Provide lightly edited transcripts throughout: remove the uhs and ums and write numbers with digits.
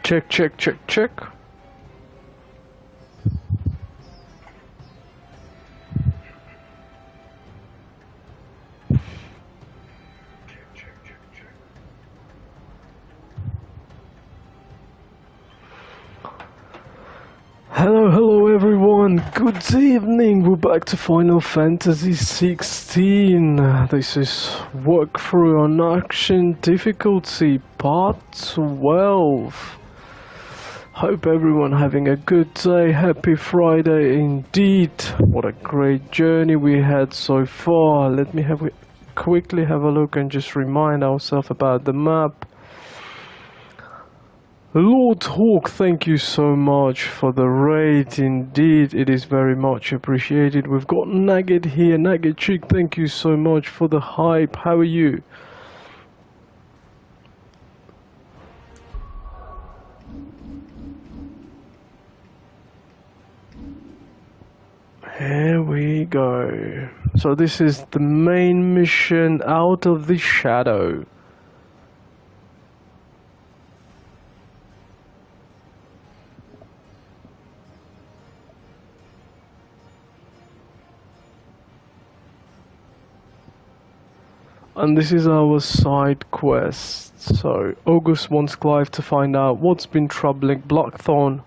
Check, check, check, check. Hello, hello everyone, good evening, we're back to Final Fantasy 16. This is Walkthrough on Action Difficulty Part 12. Hope everyone having a good day, happy Friday indeed. What a great journey we had so far. Let me quickly have a look and just remind ourselves about the map. Lord Hawk, thank you so much for the raid. Indeed, it is very much appreciated. We've got Nugget here. Nugget Chick, thank you so much for the hype. How are you? Here we go. So this is the main mission, Out of the Shadow. And this is our side quest. So, August wants Clive to find out what's been troubling Blackthorn.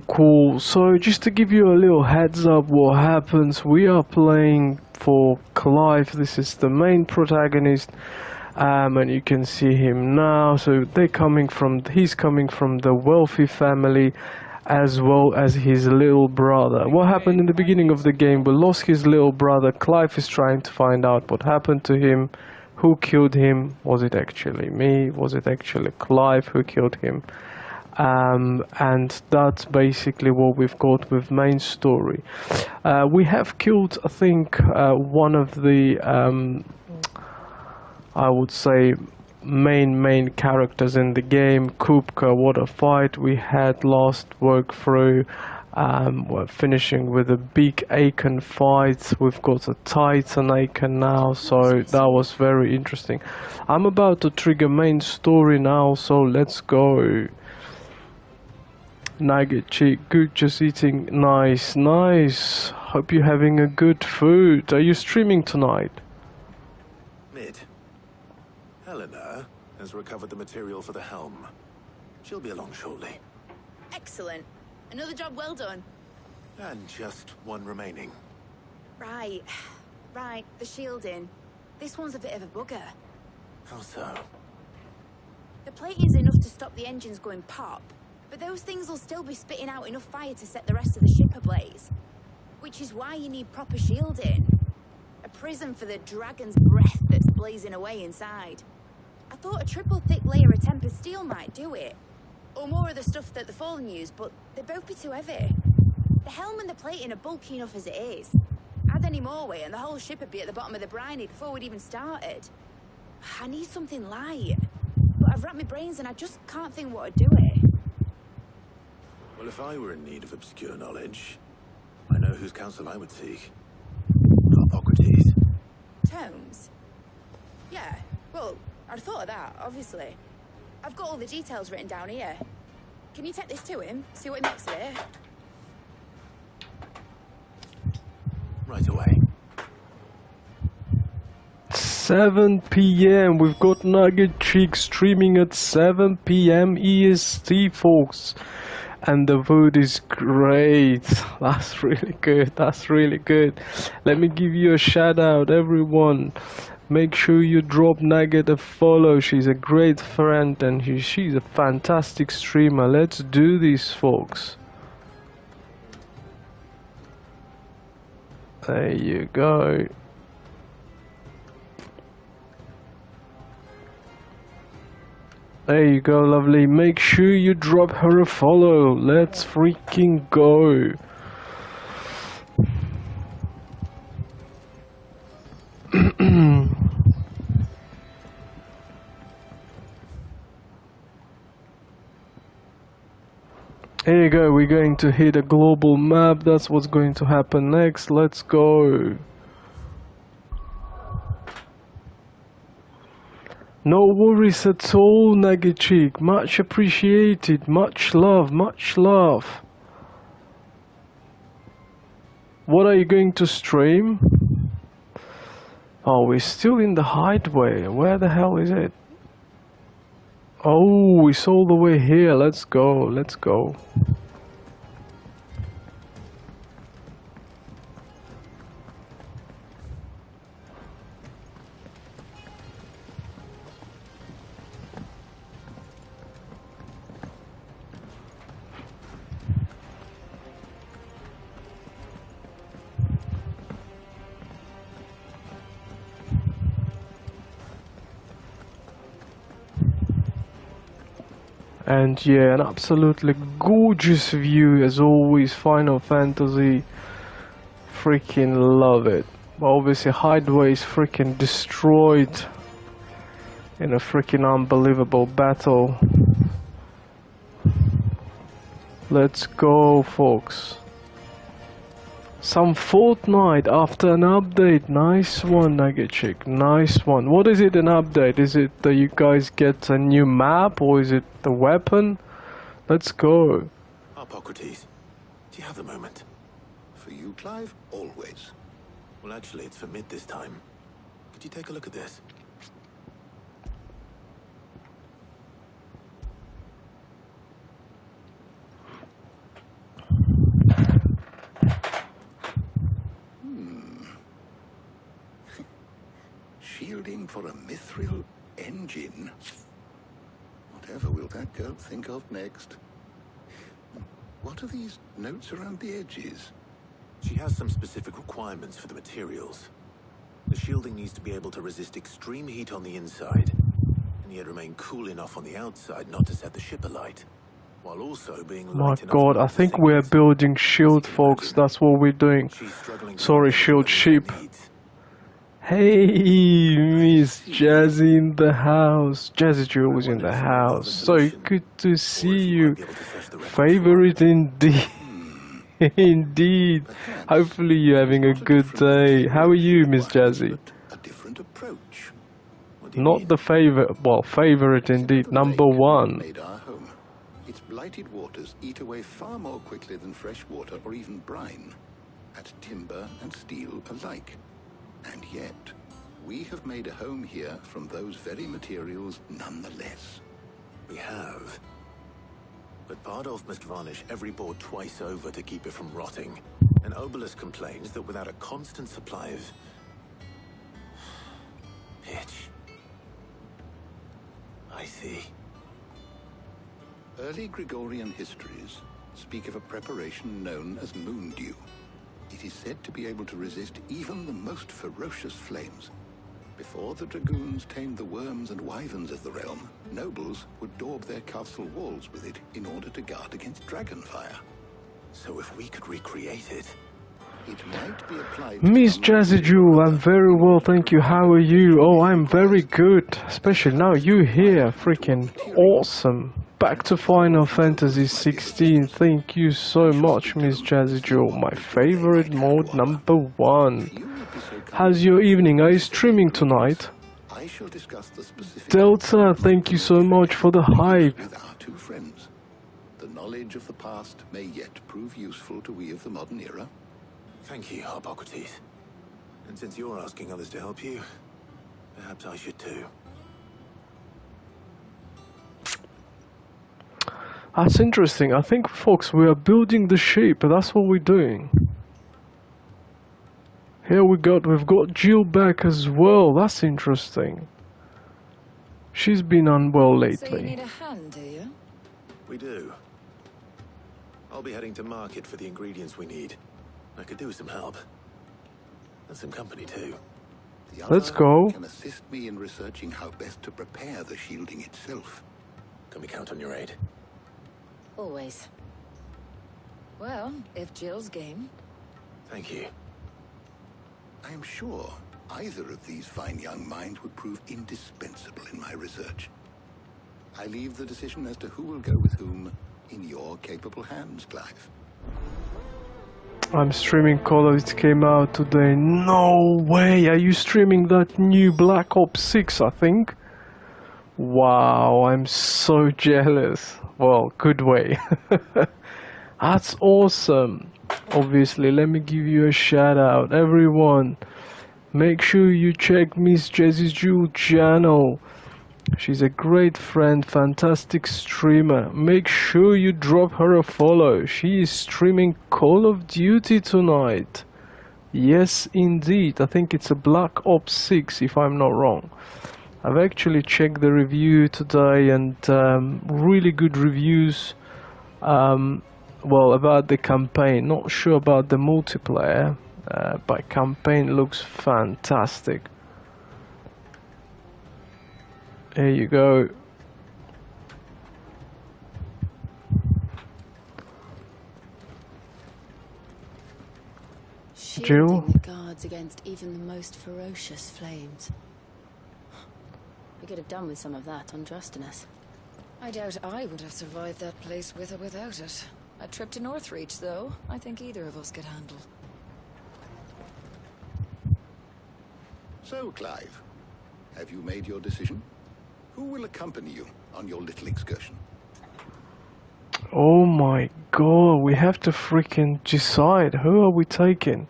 Cool. So, just to give you a little heads up what happens, we are playing for Clive. This is the main protagonist. And you can see him now. So, he's coming from the wealthy family, as well as his little brother. What happened in the beginning of the game? We lost his little brother. Clive is trying to find out what happened to him. Who killed him? Was it actually me? Was it actually Clive who killed him? And that's basically what we've got with main story. We have killed, I think, one of the I would say main characters in the game. Kupka, what a fight we had last walkthrough. We're finishing with a big Aiken fight. We've got a Titan Aiken now, so that was very interesting. I'm about to trigger main story now, so let's go. Nugget Chick, good, just eating. Nice. Hope you're having a good food. Are you streaming tonight? Mid. Helena has recovered the material for the helm. She'll be along shortly. Excellent. Another job well done. And just one remaining. Right, the shielding. This one's a bit of a bugger. How so? The plating's enough to stop the engines going pop, but those things will still be spitting out enough fire to set the rest of the ship ablaze. Which is why you need proper shielding. A prison for the dragon's breath that's blazing away inside. I thought a triple thick layer of tempered steel might do it. Or more of the stuff that the Fallen use, but they'd both be too heavy. The helm and the plating are bulky enough as it is. Add any more weight and the whole ship would be at the bottom of the briny before we'd even started. I need something light. But I've racked my brains and I just can't think what would do it. Well, if I were in need of obscure knowledge, I know whose counsel I would seek. Hippocrates. Tomes? Yeah, well, I'd thought of that, obviously. I've got all the details written down here. Can you take this to him? See what he makes of it? Right away. 7 p.m. We've got Nugget Chick streaming at 7 p.m. EST, folks. And the food is great. That's really good. Let me give you a shout out, everyone. Make sure you drop Nugget a follow. She's a great friend and she's a fantastic streamer. Let's do this, folks. There you go. There you go, lovely. Make sure you drop her a follow. Let's freaking go. Here you go, we're going to hit a global map. That's what's going to happen next. Let's go. No worries at all, Nagachik. Much appreciated. Much love, much love. What are you going to stream? Oh, we're still in the hideaway. Where the hell is it? Oh, it's all the way here. Let's go, let's go. And yeah, an absolutely gorgeous view as always. Final Fantasy, freaking love it. But obviously Hideaway is freaking destroyed in a freaking unbelievable battle. Let's go, folks. Some fortnight after an update. Nice one, Nagachik. Nice one. What is it, an update? Is it that you guys get a new map, or is it the weapon? Let's go. Hippocrates, do you have a moment? For you, Clive? Always. Well, actually, it's for mid this time. Could you take a look at this? Shielding for a mithril engine. Whatever will that girl think of next? What are these notes around the edges? She has some specific requirements for the materials. The shielding needs to be able to resist extreme heat on the inside, and yet remain cool enough on the outside not to set the ship alight, while also being light My enough god, not I to think sink we're us. building shield, folks. That's what we're doing. She's struggling to Sorry, find shield what she sheep. needs. Hey, Miss Jazzy in the house. Jazzy Jewel was in the house. So good to see you. Favorite indeed. Indeed. Hopefully you're having a good day. How are you, Miss Jazzy? A different approach. Not the favorite. Well, favorite indeed. Number one. Made our home. Its blighted waters eat away far more quickly than fresh water or even brine, at timber and steel alike. And yet, we have made a home here from those very materials nonetheless. We have. But Bardolph must varnish every board twice over to keep it from rotting. And Obelisk complains that without a constant supply of pitch. I see. Early Gregorian histories speak of a preparation known as moon dew. It is said to be able to resist even the most ferocious flames. Before the dragoons tamed the worms and wyverns of the realm, nobles would daub their castle walls with it in order to guard against dragon fire. So if we could recreate it... It might be applied... Miss Jazzy Jewel, I'm very well, thank you. How are you? Oh, I'm very good. Especially now you here. Freaking awesome. Back to Final Fantasy 16. Thank you so much, Miss Jazzy Jewel. My favorite mode, number one. How's your evening? Are you streaming tonight? I shall discuss the specific... Delta, thank you so much for the hype. With our two friends. The knowledge of the past may yet prove useful to we of the modern era. Thank you, Hippocrates. And since you're asking others to help you, perhaps I should too. That's interesting. I think, folks, we are building the ship. That's what we're doing. Here we've got Jill back as well. That's interesting. She's been unwell lately. So you need a hand, do you? We do. I'll be heading to market for the ingredients we need. I could do with some help. And some company too. The Let's other go. can assist me in researching how best to prepare the shielding itself. Can we count on your aid? Always. Well, if Jill's game. Thank you. I am sure either of these fine young minds would prove indispensable in my research. I leave the decision as to who will go with whom in your capable hands, Clive. I'm streaming Call of Duty came out today. No way! Are you streaming that new Black Ops 6, I think? Wow, I'm so jealous. Well, good way. That's awesome. Obviously, let me give you a shout out. Everyone, make sure you check Miss Jessie's Jewel channel. She's a great friend, fantastic streamer. Make sure you drop her a follow. She is streaming Call of Duty tonight. Yes, indeed. I think it's a Black Ops 6 if I'm not wrong. I've actually checked the review today and really good reviews. Well, about the campaign. Not sure about the multiplayer, but campaign looks fantastic. There you go. Shielding the guards against even the most ferocious flames. We could have done with some of that on Drustinus. I doubt I would have survived that place with or without it. A trip to Northreach, though, I think either of us could handle. So, Clive, have you made your decision? Who will accompany you on your little excursion? Oh my god, we have to freaking decide. Who are we taking?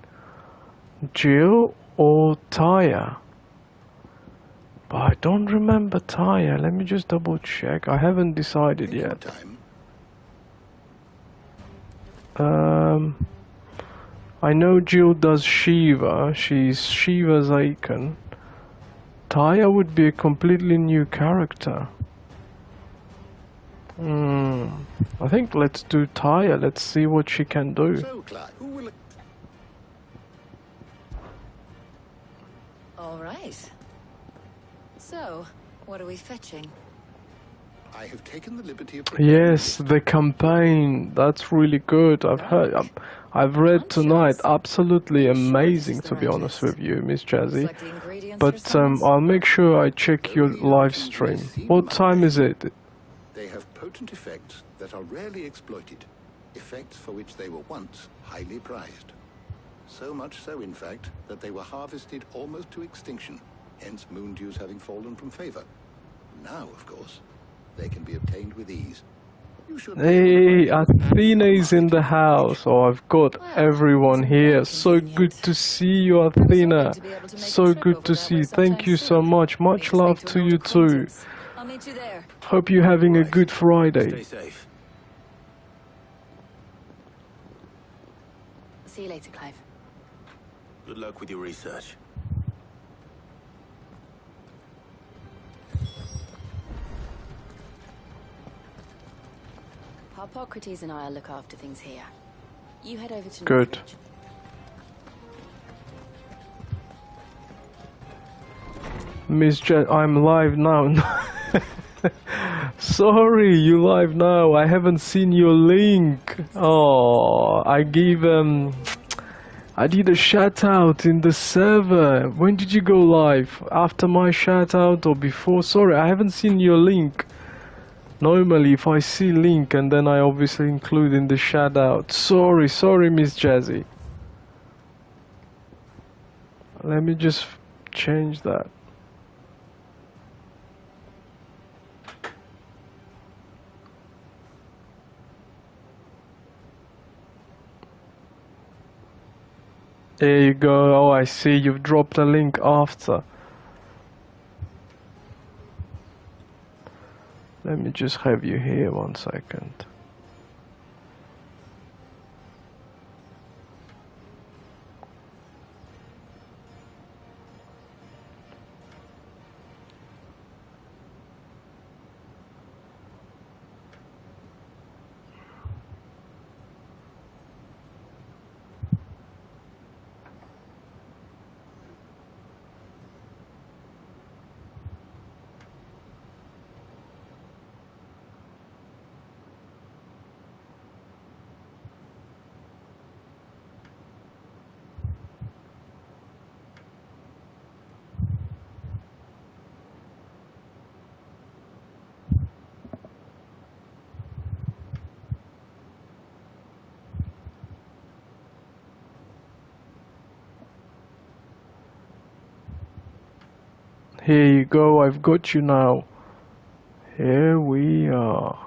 Jill or Taya? But I don't remember Taya. Let me just double check. I haven't decided In your yet. time, I know Jill does Shiva. She's Shiva's icon. Taya would be a completely new character. I think let's do Taya. Let's see what she can do. So, Clive, who will... All right. So, what are we fetching? I have taken the liberty of... Yes, the campaign. That's really good. I've read tonight. Absolutely amazing, to be honest with you, Miss Jazzy. Looks like the ingredients But for someone's I'll make supper. sure I check your live stream. What time is it? They have potent effects that are rarely exploited. Effects for which they were once highly prized. So much so, in fact, that they were harvested almost to extinction, hence moon dews having fallen from favor. Now, of course, they can be obtained with ease. You should... Hey, Athena's in the house. Oh, I've got everyone here. So good to see you, Athena. So good to see you. Thank you so much. Much love to you too. I'll meet you there. Hope you're having a good Friday. Stay safe. See you later, Clive. Good luck with your research. Harpocrates and I'll look after things here. You head over to Good. Northreach. Miss Jet, I'm live now. Sorry, you live now. I haven't seen your link. Oh, I did a shout out in the server. When did you go live? After my shout out or before? Sorry, I haven't seen your link. Normally, if I see link and then I obviously include in the shout out. Sorry, Miss Jazzy. Let me just change that. There you go. Oh, I see. You've dropped a link after. Let me just have you here 1 second. Here you go, I've got you now. Here we are.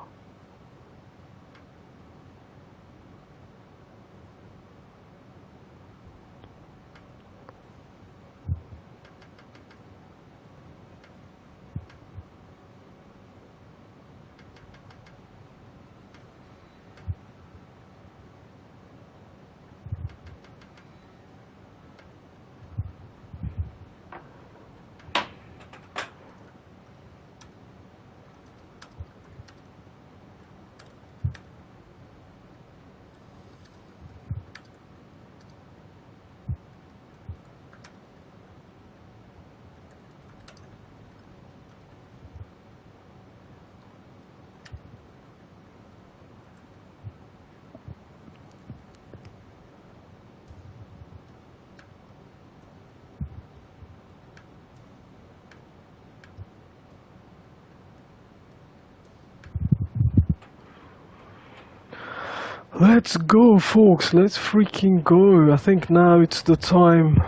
Let's go, folks. Let's freaking go. I think now it's the time.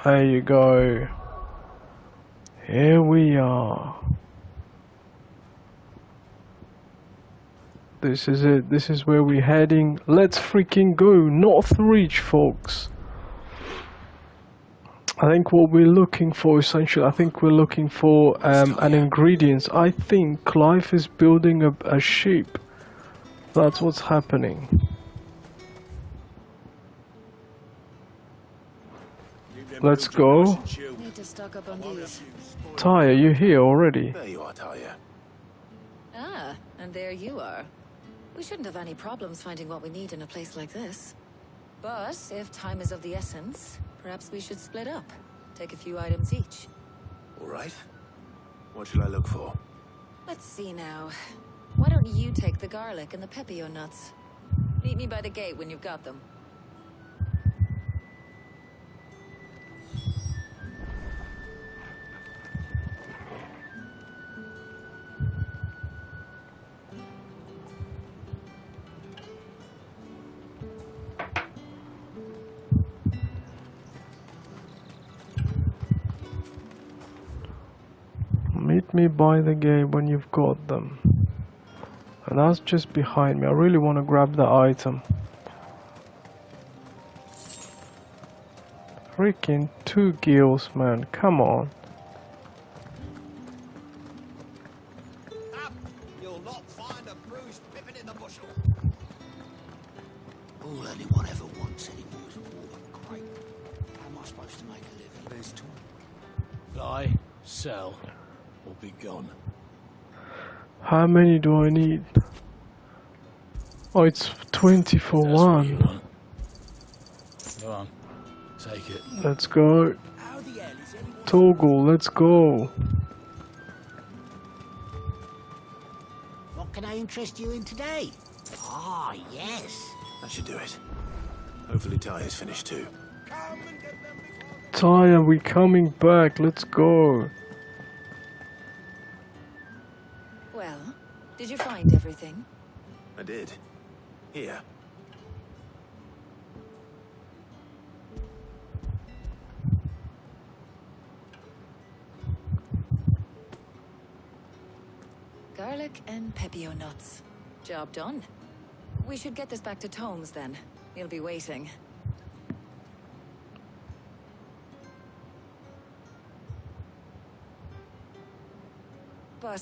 There you go. Here we are. This is it. This is where we're heading. Let's freaking go. Northreach, folks. I think what we're looking for, essentially, I think we're looking for an ingredients. I think Clive is building a ship. That's what's happening. Let's go. Need to stock up on these. Ty, are you here already? There you are, Talia. Ah, and there you are. We shouldn't have any problems finding what we need in a place like this. But if time is of the essence, perhaps we should split up. Take a few items each. All right. What should I look for? Let's see now. Why don't you take the garlic and the pepio nuts? Meet me by the gate when you've got them. Meet me by the gate when you've got them. And that's just behind me. I really want to grab the item. Freaking 2 gills, man. Come on. Up! You'll not find a bruised pippin in the bushel. All anyone ever wants anymore is a water crate. How am I supposed to make a living? There's two. Buy, sell, or be gone. How many do I need? Oh, it's 20 for That's what you one. want. Go on, take it. Let's go. How the hell is anyone... Toggle, let's go. What can I interest you in today? Ah, yes. That should do it. Hopefully Talia's finished too. Come and get them before... Ty, are we coming back? Let's go. Well, did you find everything? I did. Here. Garlic and pepio nuts. Job done. We should get this back to Tomes then. He'll be waiting. But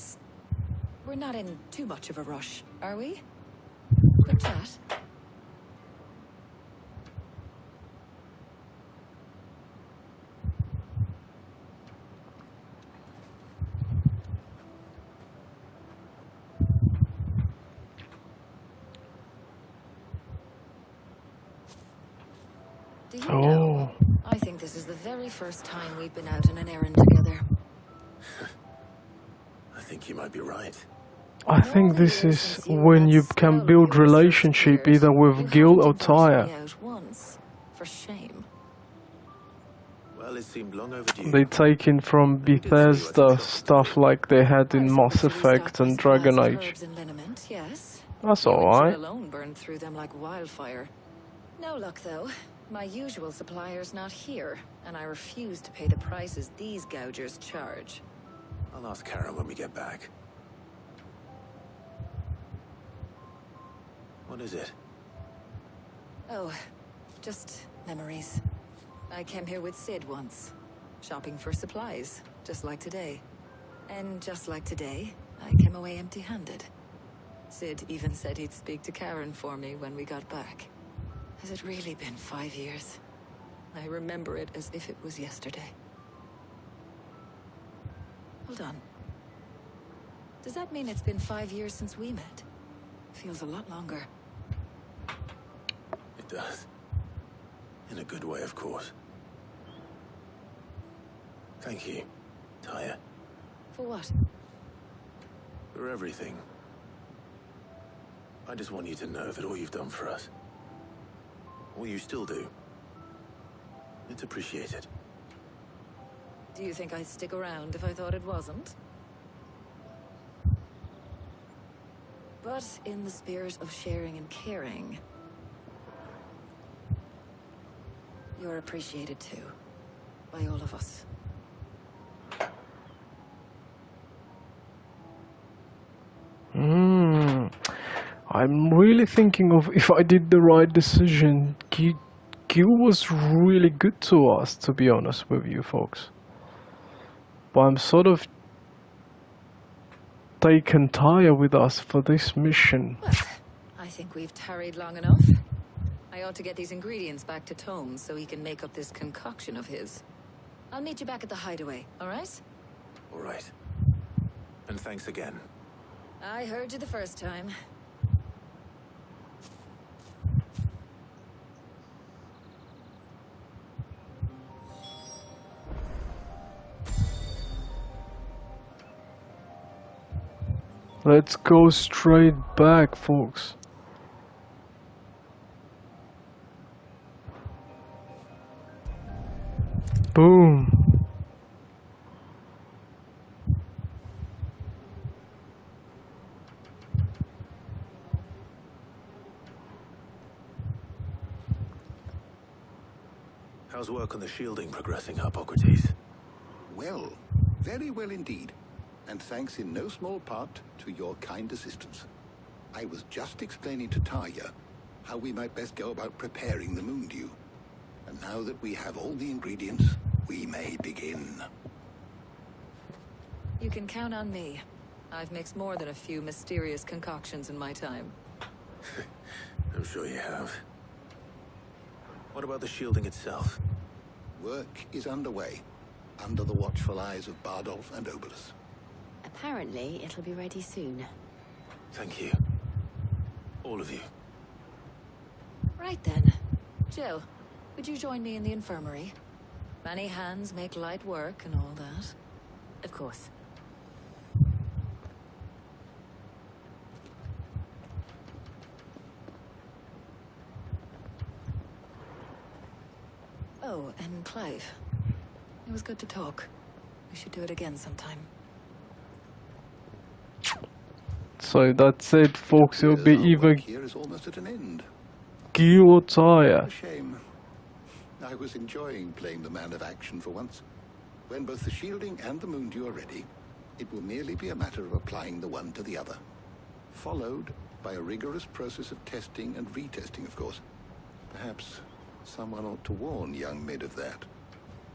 we're not in too much of a rush, are we? Quick chat. Do you know? I think this is the very first time we've been out on an errand together. I think you might be right. I think this is when you can build relationship either with Gil or Tyre. For shame. Well, it seemed long overdue. They take in from Bethesda stuff like they had in Mass Effect and Dragon Age. Yes. That's alright. Alone burned through them like wildfire. No luck though. My usual supplier's not here, and I refuse to pay the prices these gougers charge. I'll ask Karen when we get back. What is it? Oh, just memories. I came here with Sid once, shopping for supplies, just like today. And just like today, I came away empty-handed. Sid even said he'd speak to Karen for me when we got back. Has it really been 5 years? I remember it as if it was yesterday. Hold on. Does that mean it's been 5 years since we met? Feels a lot longer. It does. In a good way, of course. Thank you, Taya. For what? For everything. I just want you to know that all you've done for us, all you still do, it's appreciated. Do you think I'd stick around if I thought it wasn't? But in the spirit of sharing and caring, you're appreciated too, by all of us. I'm really thinking of if I did the right decision. Gil was really good to us, to be honest with you folks. But I'm sort of taken Taya with us for this mission. Well, I think we've tarried long enough. I ought to get these ingredients back to Tome so he can make up this concoction of his. I'll meet you back at the hideaway, all right? All right. And thanks again. I heard you the first time. Let's go straight back, folks. Boom. How's work on the shielding progressing, Hippocrates? Well, very well indeed. And thanks in no small part to your kind assistance. I was just explaining to Taya how we might best go about preparing the moon dew. And now that we have all the ingredients, we may begin. You can count on me. I've mixed more than a few mysterious concoctions in my time. I'm sure you have. What about the shielding itself? Work is underway, under the watchful eyes of Bardolph and Obolus. Apparently, it'll be ready soon. Thank you. All of you. Right then. Jill, would you join me in the infirmary? Many hands make light work and all that. Of course. Oh, and Clive. It was good to talk. We should do it again sometime. So that's it, folks. It'll be either Here is almost at an end. Gil or Taya. A shame. I was enjoying playing the man of action for once. When both the shielding and the moon dew are ready, it will merely be a matter of applying the one to the other. Followed by a rigorous process of testing and retesting, of course. Perhaps someone ought to warn young Mid of that.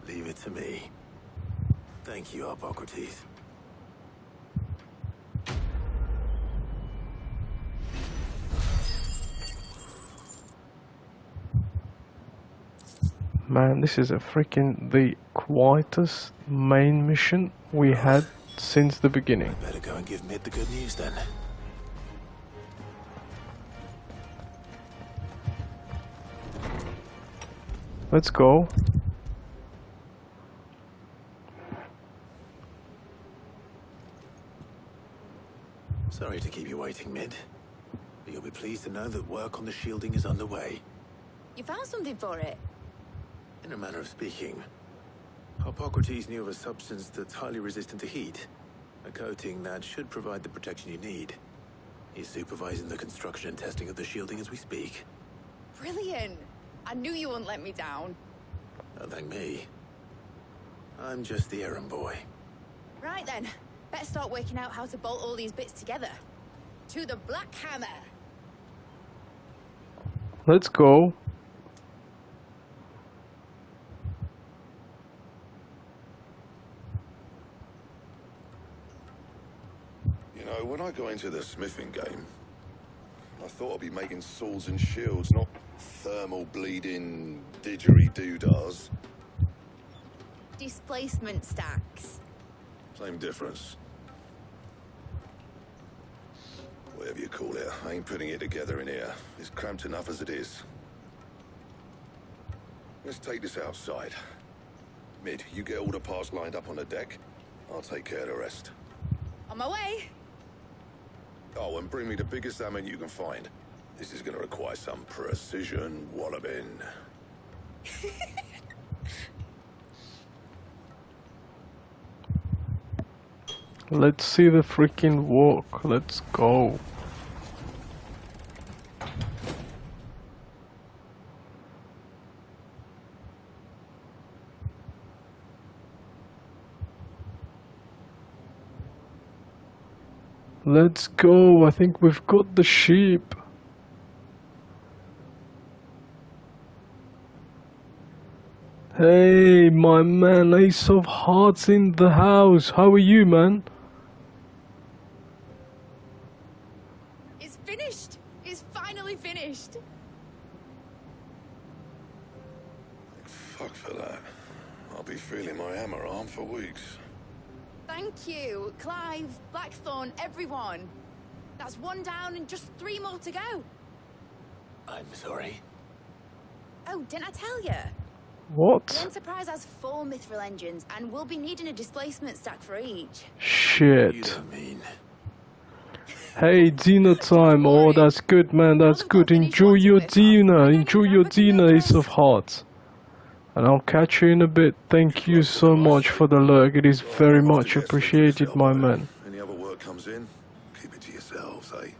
Leave it to me. Thank you, Hippocrates. Man, this is the quietest main mission we had since the beginning. I better go and give Mid the good news then. Let's go. Sorry to keep you waiting, Mid. But you'll be pleased to know that work on the shielding is underway. You found something for it? In a manner of speaking, Hippocrates knew of a substance that's highly resistant to heat. A coating that should provide the protection you need. He's supervising the construction and testing of the shielding as we speak. Brilliant! I knew you wouldn't let me down. Don't thank me. I'm just the errand boy. Right then, better start working out how to bolt all these bits together. To the Black Hammer! Let's go. You know, when I got into the smithing game, I thought I'd be making swords and shields, not thermal bleeding didgeridoo-dahs. Displacement stacks. Same difference. Whatever you call it, I ain't putting it together in here. It's cramped enough as it is. Let's take this outside. Mid, you get all the parts lined up on the deck. I'll take care of the rest. On my way. Oh, and bring me the biggest salmon you can find. This is gonna require some precision walloping. Let's see the freaking walk. Let's go. Let's go. I think we've got the sheep. Hey, my man, Ace of Hearts in the house. How are you, man? It's finished. It's finally finished. Fuck for that. I'll be feeling my hammer arm for weeks. Thank you, Clive, Blackthorn, everyone. That's one down and just 3 more to go. I'm sorry. Oh, didn't I tell you? The What? Enterprise has 4 mithril engines, and we'll be needing a displacement stack for each. You Shit. don't mean... Hey, dinner time. Oh, that's good, man. That's good. Enjoy your dinner. Enjoy your dinner, Ace of Hearts. And I'll catch you in a bit. Thank you so much for the lurk. It is very much appreciated, my man. Any other work comes in, keep it to yourselves, eh?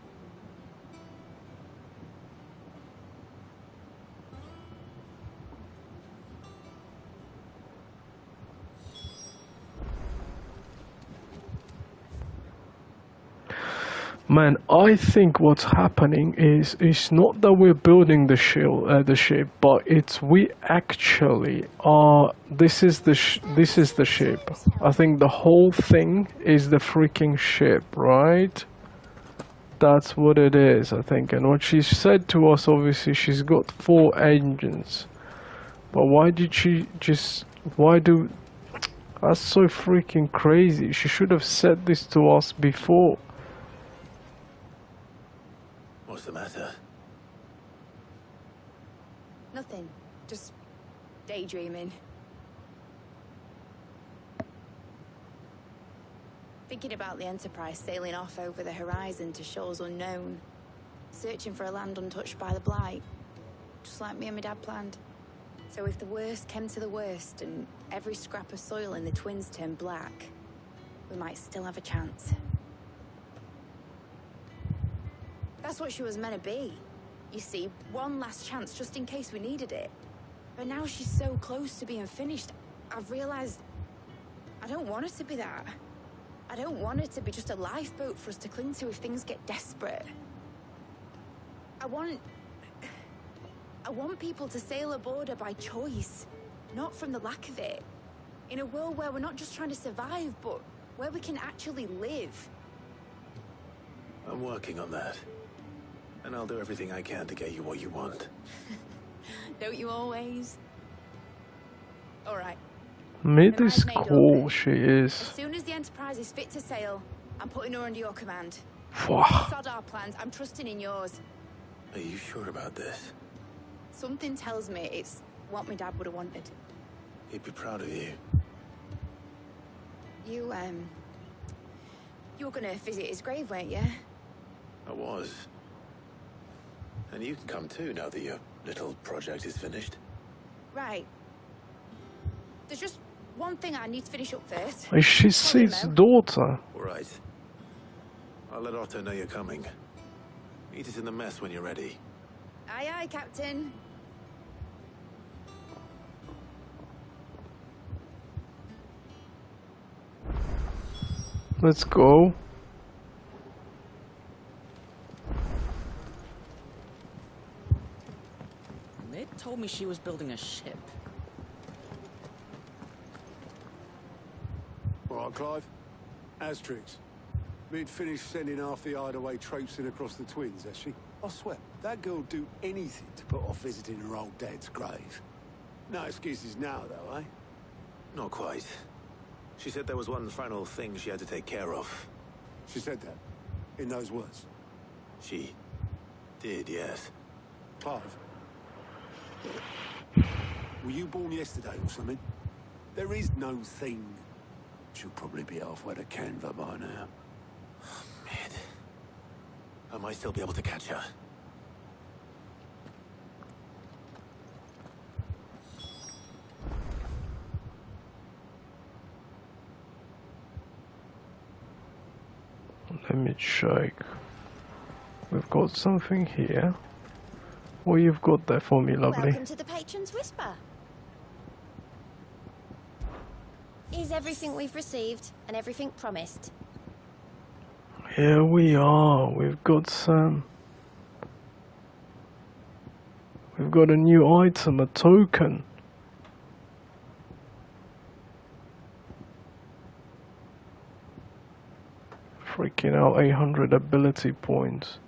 Man, I think what's happening is it's not that we're building the ship, but it's we actually are. This is the ship. I think the whole thing is the freaking ship, right? That's what it is, I think. And what she said to us, obviously, she's got 4 engines. But why did she just? Why do? That's so freaking crazy. She should have said this to us before. What's the matter? Nothing. Just daydreaming. Thinking about the Enterprise sailing off over the horizon to shores unknown. Searching for a land untouched by the Blight. Just like me and my dad planned. So if the worst came to the worst and every scrap of soil in the Twins turned black, we might still have a chance. That's what she was meant to be. You see, one last chance just in case we needed it. But now she's so close to being finished, I've realized I don't want it to be that. I don't want it to be just a lifeboat for us to cling to if things get desperate. I want people to sail aboard her by choice, not from the lack of it. In a world where we're not just trying to survive, but where we can actually live. I'm working on that. And I'll do everything I can to get you what you want. Don't you always? All right. Mid is cool, she As is. soon as the Enterprise is fit to sail, I'm putting her under your command. Wow. Sod our plans, I'm trusting in yours. Are you sure about this? Something tells me it's what my dad would have wanted. He'd be proud of you. You were gonna visit his grave, weren't you? I was. And you can come too now that your little project is finished. Right. There's just one thing I need to finish up first. Is she Sid's daughter? All right. I'll let Otto know you're coming. Meet us in the mess when you're ready. Aye, aye, Captain. Let's go. Mid told me she was building a ship. All right, Clive. Asterix. Mid finished sending half the hideaway traipsing across the twins, has she? I swear, that girl'd do anything to put off visiting her old dad's grave. No excuses now, though, eh? Not quite. She said there was one final thing she had to take care of. She said that? In those words? She did, yes. Clive. Were you born yesterday or something? There is no thing. She'll probably be halfway to Canva by now. Mid. I might still be able to catch her. Let me check. We've got something here. What you've got there for me, lovely? Welcome to the Patron's Whisper. Is everything we've received and everything promised? Here we are. We've got some. We've got a new item, a token. Freaking out, 800 ability points.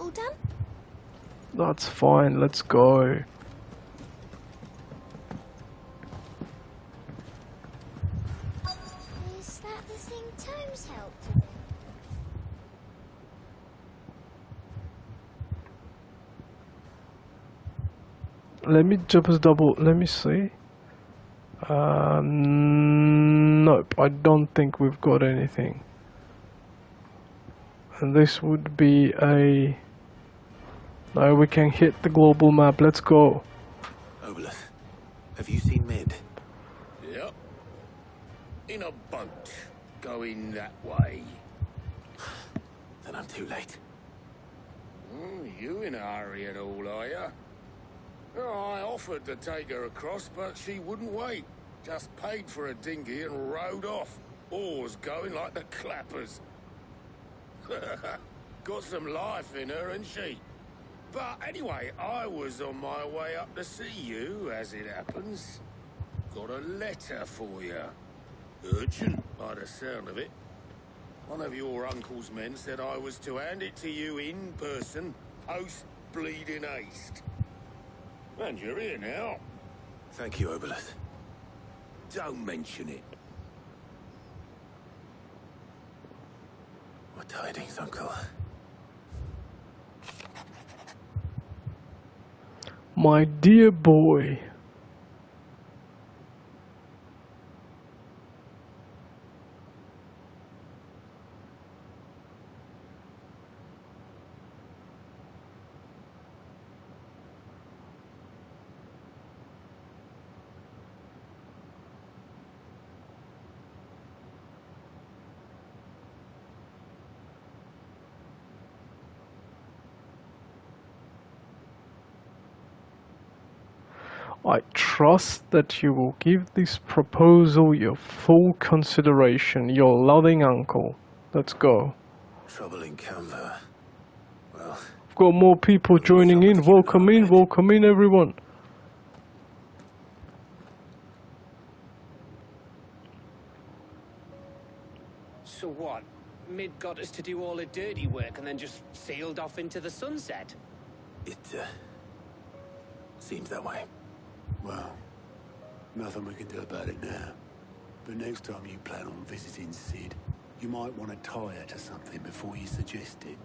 All done? That's fine, let's go. Is that the thing Tomes helped with? Let me just double, let me see. Nope, I don't think we've got anything. And this would be a... No, we can hit the global map, let's go. Obolus, have you seen Mid? Yep. In a boat, going that way. Then I'm too late. You in a hurry at all, are you? Oh, I offered to take her across, but she wouldn't wait. Just paid for a dinghy and rowed off. Oars going like the clappers. Got some life in her, ain't she? But anyway, I was on my way up to see you, as it happens. Got a letter for you. Urgent, by the sound of it. One of your uncle's men said I was to hand it to you in person, post-bleeding haste. And you're here now. Thank you, Obolus. Don't mention it. What tidings, Uncle? My dear boy. I trust that you will give this proposal your full consideration, your loving uncle. Let's go. Trouble in Canva. Well, We've got more people joining in. Welcome in everyone. So what? Mid got us to do all the dirty work and then just sailed off into the sunset? It, seems that way. Well, nothing we can do about it now. But next time you plan on visiting Sid, you might want to tie her to something before you suggest it.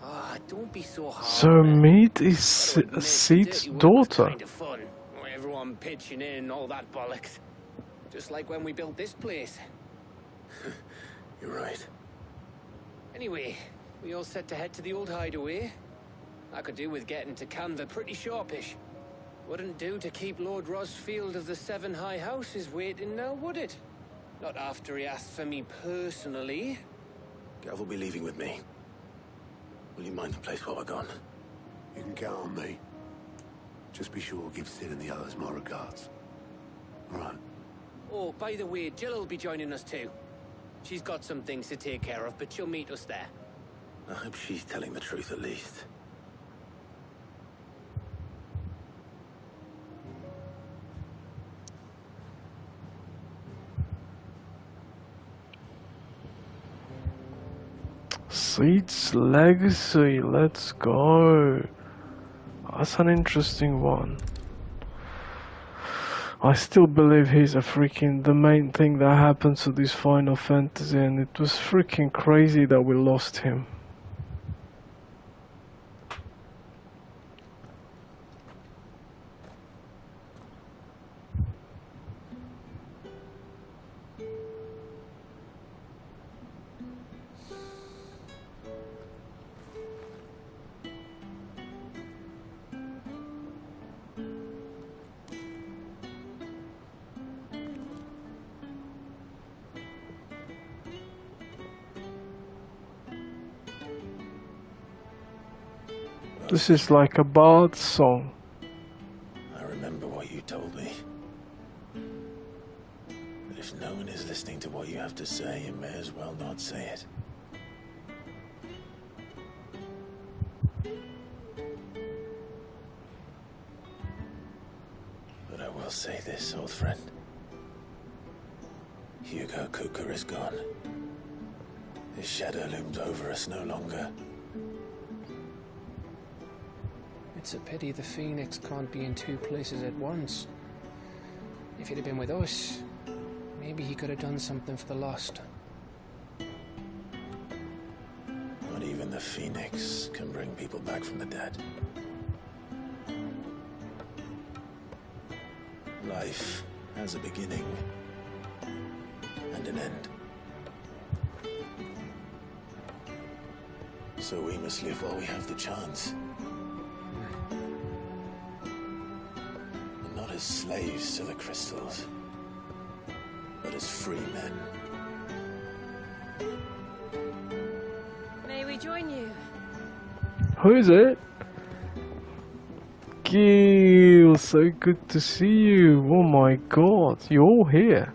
Ah, don't be so hard. So Mead is Sid's daughter. Kind of fun. Everyone pitching in, all that bollocks. Just like when we built this place. You're right. Anyway, we all set to head to the old hideaway. I could do with getting to Canva pretty sharpish. Wouldn't do to keep Lord Rosfield of the Seven High Houses waiting now, would it? Not after he asked for me personally. Gav will be leaving with me. Will you mind the place while we're gone? You can count on me. Just be sure to give Sid and the others my regards. All right. Oh, by the way, Jill will be joining us too. She's got some things to take care of, but she'll meet us there. I hope she's telling the truth at least. Seed's Legacy, let's go. That's an interesting one. I still believe he's the main thing that happened to this Final Fantasy, and it was freaking crazy that we lost him. This is like a bard song. I remember what you told me. But if no one is listening to what you have to say, you may as well not say it. But I will say this, old friend. Hugo Kuka is gone. His shadow looms over us no longer. It's a pity the Phoenix can't be in two places at once. If he'd have been with us, maybe he could have done something for the lost. Not even the Phoenix can bring people back from the dead. Life has a beginning and an end. So we must live while we have the chance. Not as slaves to the crystals, but as free men. May we join you? Who is it? Gil, so good to see you. Oh my god, you're all here.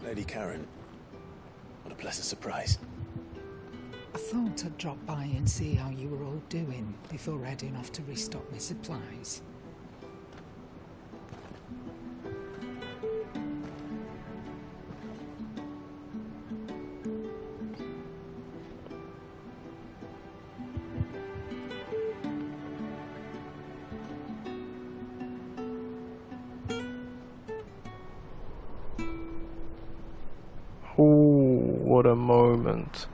Lady Karen, what a pleasant surprise. I thought I'd drop by and see how you were all doing before heading off to restock my supplies. Oh, what a moment.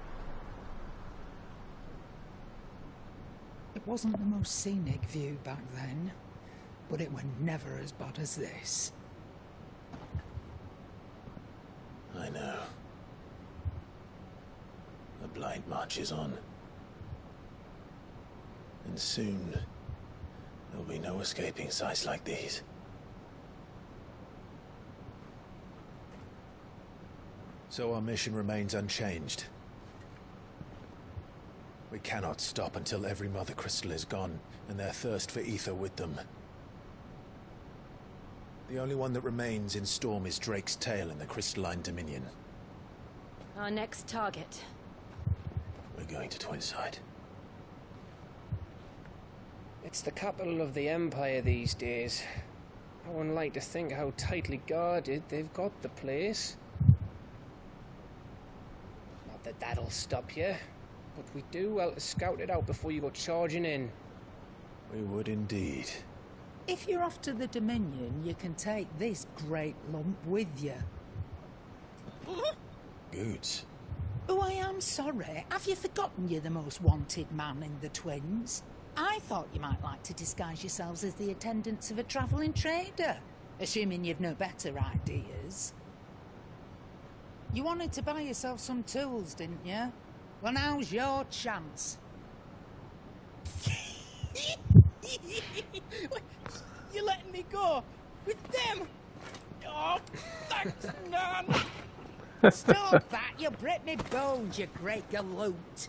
It wasn't the most scenic view back then, but it was never as bad as this. I know. The Blight marches on. And soon, there'll be no escaping sights like these. So our mission remains unchanged. We cannot stop until every Mother Crystal is gone, and their thirst for ether with them. The only one that remains in Storm is Drake's Tail in the Crystalline Dominion. Our next target. We're going to Twinside. It's the capital of the Empire these days. I wouldn't like to think how tightly guarded they've got the place. Not that that'll stop you, but we do well to scout it out before you go charging in. We would indeed. If you're off to the Dominion, you can take this great lump with you. Goods. Oh, I am sorry. Have you forgotten you're the most wanted man in the Twins? I thought you might like to disguise yourselves as the attendants of a travelling trader, assuming you've no better ideas. You wanted to buy yourself some tools, didn't you? Well, now's your chance. You're letting me go with them? Oh, thanks, Nan. Stop that! You break me bones, you great galoot.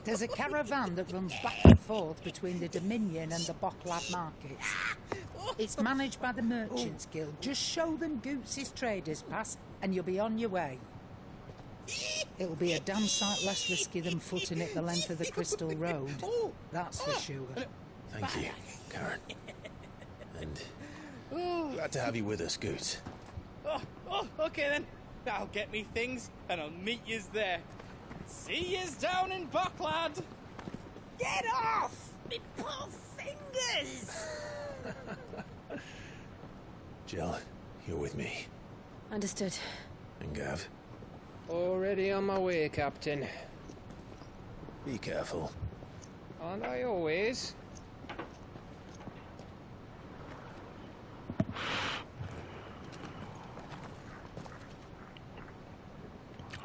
There's a caravan that runs back and forth between the Dominion and the Bocklad markets. It's managed by the Merchants Guild. Just show them Goots' traders pass and you'll be on your way. It'll be a damn sight less risky than footing it the length of the Crystal Road. That's for sure. Thank you, Karen. And glad to have you with us, Goots. Okay then. I'll get me things and I'll meet yous there. See yous down in Bocklad. Get off! Me poor fingers! Jill, you're with me. Understood. And Gav, Already on my way, Captain. be careful. Aren't I always?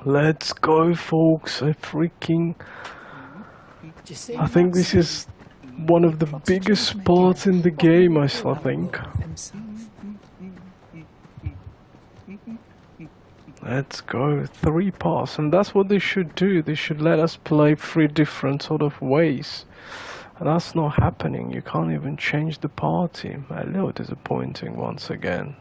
Let's go, folks. I think this is one of the biggest parts in the game, I think. Let's go. 3 parts, and that's what they should do. They should let us play 3 different sort of ways. And that's not happening. You can't even change the party. A little disappointing once again.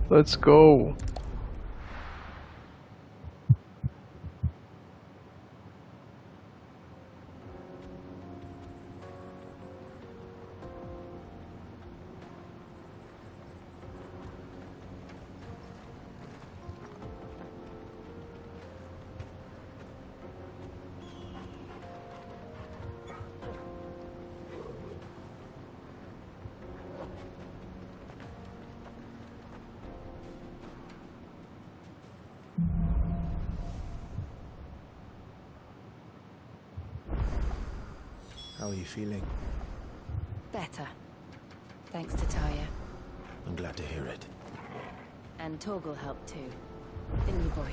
Let's go. How are you feeling? Better. Thanks to Taya. I'm glad to hear it. And Torgal helped too. Didn't you, boy?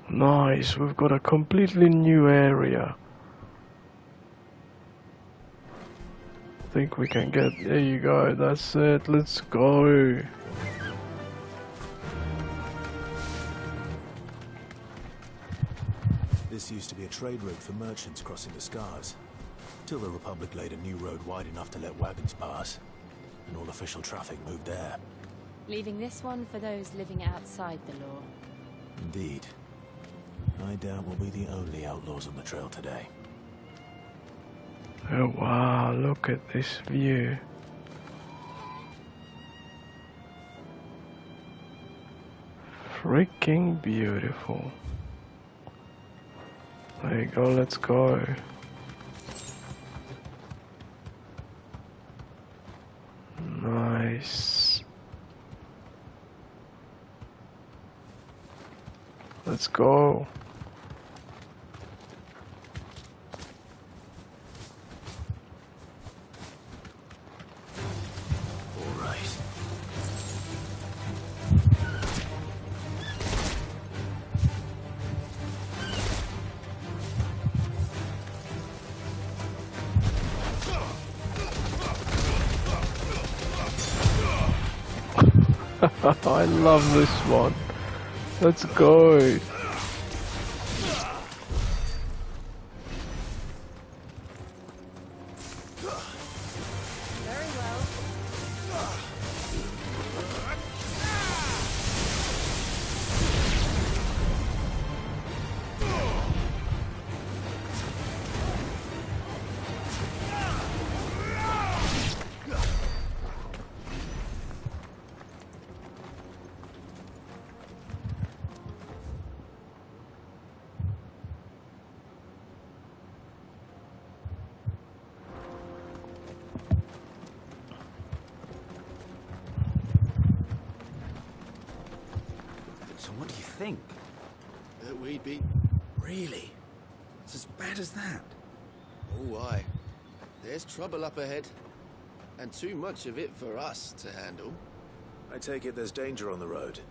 Nice, we've got a completely new area. I think we can get... There you go, that's it, let's go. This used to be a trade route for merchants crossing the Scars, till the Republic laid a new road wide enough to let wagons pass, and all official traffic moved there. Leaving this one for those living outside the law. Indeed. I doubt we'll be the only outlaws on the trail today. Oh wow, look at this view. Freaking beautiful. There you go, let's go. Nice. Let's go. I love this one. Let's go. Very well. think? That we'd be... Really? It's as bad as that? Oh, aye. There's trouble up ahead. And too much of it for us to handle. I take it there's danger on the road.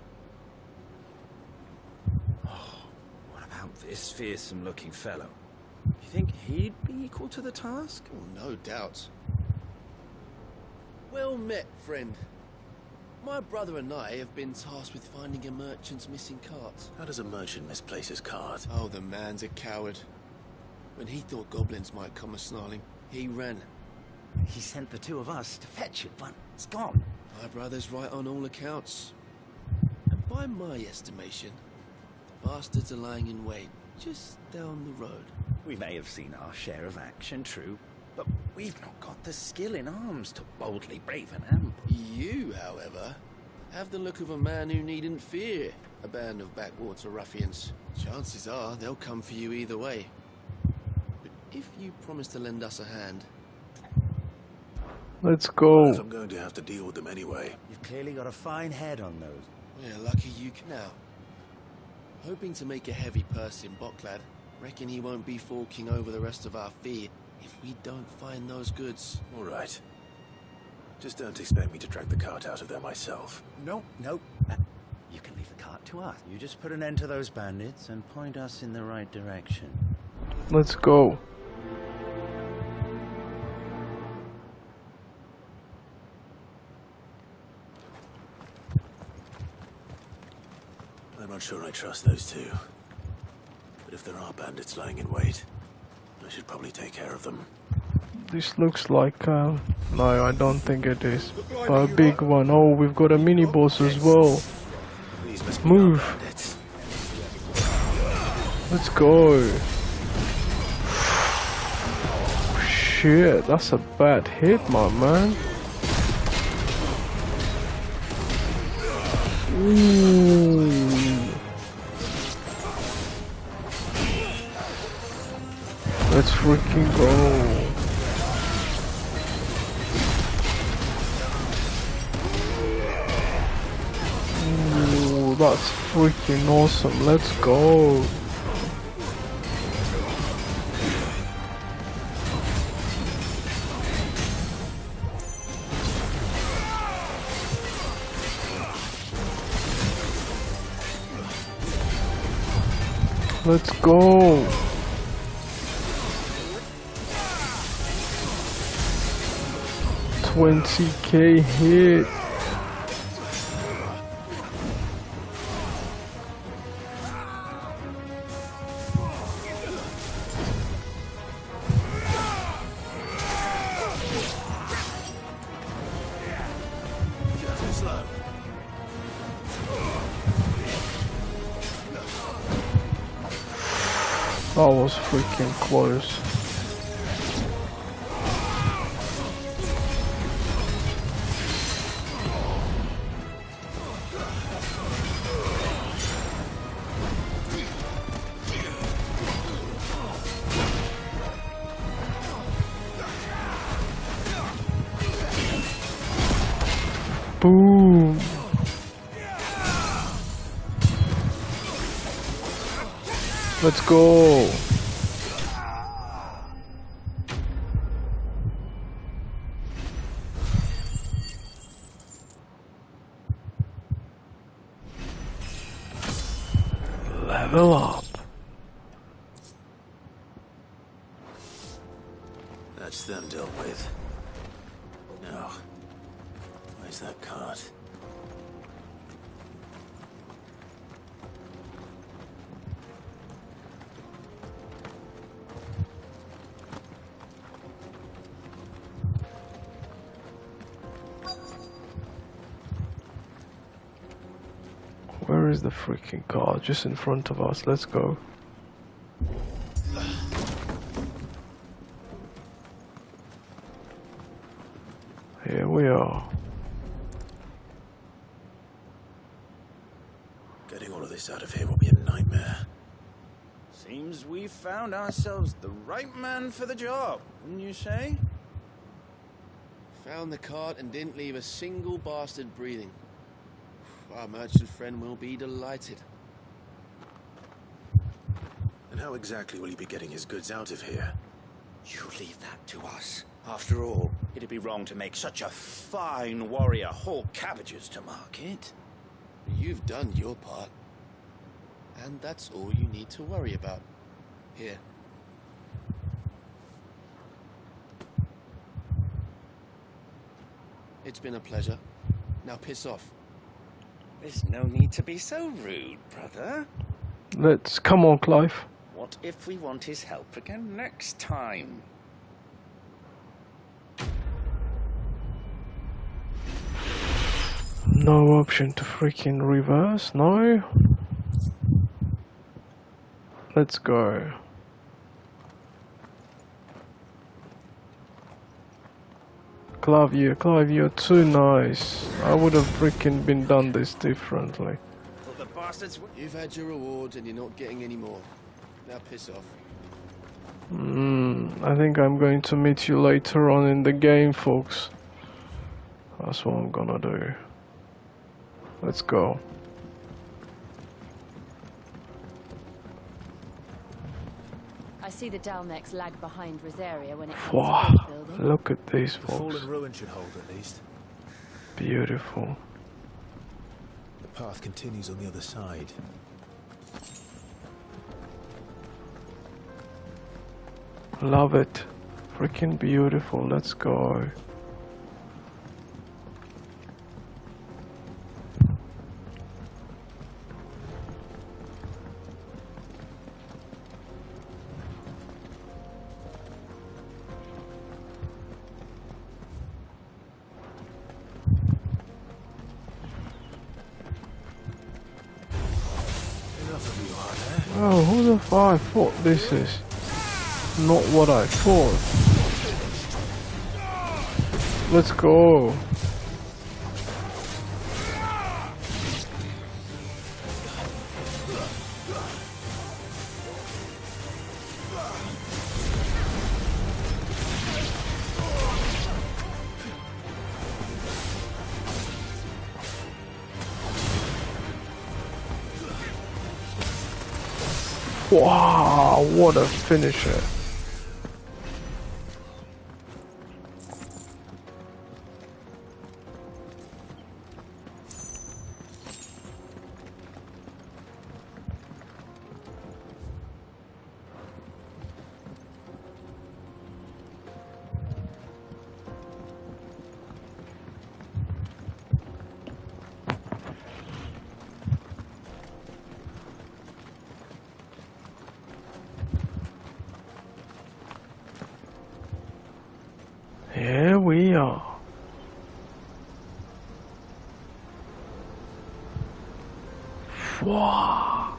What about this fearsome-looking fellow? You think he'd be equal to the task? Oh, no doubt. Well met, friend. My brother and I have been tasked with finding a merchant's missing cart. How does a merchant misplace his cart? Oh, the man's a coward. When he thought goblins might come a-snarling, he ran. He sent the two of us to fetch it, but it's gone. My brother's right on all accounts. And by my estimation, the bastards are lying in wait just down the road. We may have seen our share of action, true, but we've not got the skill in arms to boldly brave an ambush. You, however, have the look of a man who needn't fear a band of backwater ruffians. Chances are they'll come for you either way. But if you promise to lend us a hand... Let's go. If I'm going to have to deal with them anyway. You've clearly got a fine head on those. We're lucky you can now. Hoping to make a heavy purse in Boklad. Reckon he won't be forking over the rest of our fee if we don't find those goods. All right. Just don't expect me to drag the cart out of there myself. No. You can leave the cart to us. You just put an end to those bandits and point us in the right direction. Let's go. I'm not sure I trust those two. But if there are bandits lying in wait, I should probably take care of them. This looks like, no, I don't think it is. But a big one. Oh, we've got a mini boss as well. Move. Let's go. Shit, that's a bad hit, my man. Ooh. Let's freaking go. Ooh, that's freaking awesome. Let's go. Let's go. $20K hit. That was freaking close. Boom. Let's go. Level up. That's them dealt with. Now, where's that cart? Where is the freaking car? Just in front of us. Let's go. Here we are. Getting all of this out of here will be a nightmare. Seems we've found ourselves the right man for the job, wouldn't you say? Found the cart and didn't leave a single bastard breathing. Our merchant friend will be delighted. how exactly will he be getting his goods out of here? You leave that to us. After all, it'd be wrong to make such a fine warrior haul cabbages to market. You've done your part. And that's all you need to worry about. Here. It's been a pleasure. Now piss off. There's no need to be so rude, brother. Let's come on, Clive. What if we want his help again next time? No option to freaking reverse, no? Let's go. Clive, you're too nice. I would have freaking been done this differently. Well, the bastards... You've had your reward and you're not getting any more. Now piss off. I think I'm going to meet you later on in the game, folks. That's what I'm gonna do. Let's go. I see the Dalnex lag behind Rosaria when it comes Wow, to bridge building. look at these, The folks. fallen ruin should hold at least. Beautiful. The path continues on the other side. Love it. Freaking beautiful. Let's go. Oh, who the fuck I thought this is? Not what I thought. Let's go. Wow, what a finisher. Here we are. Wow.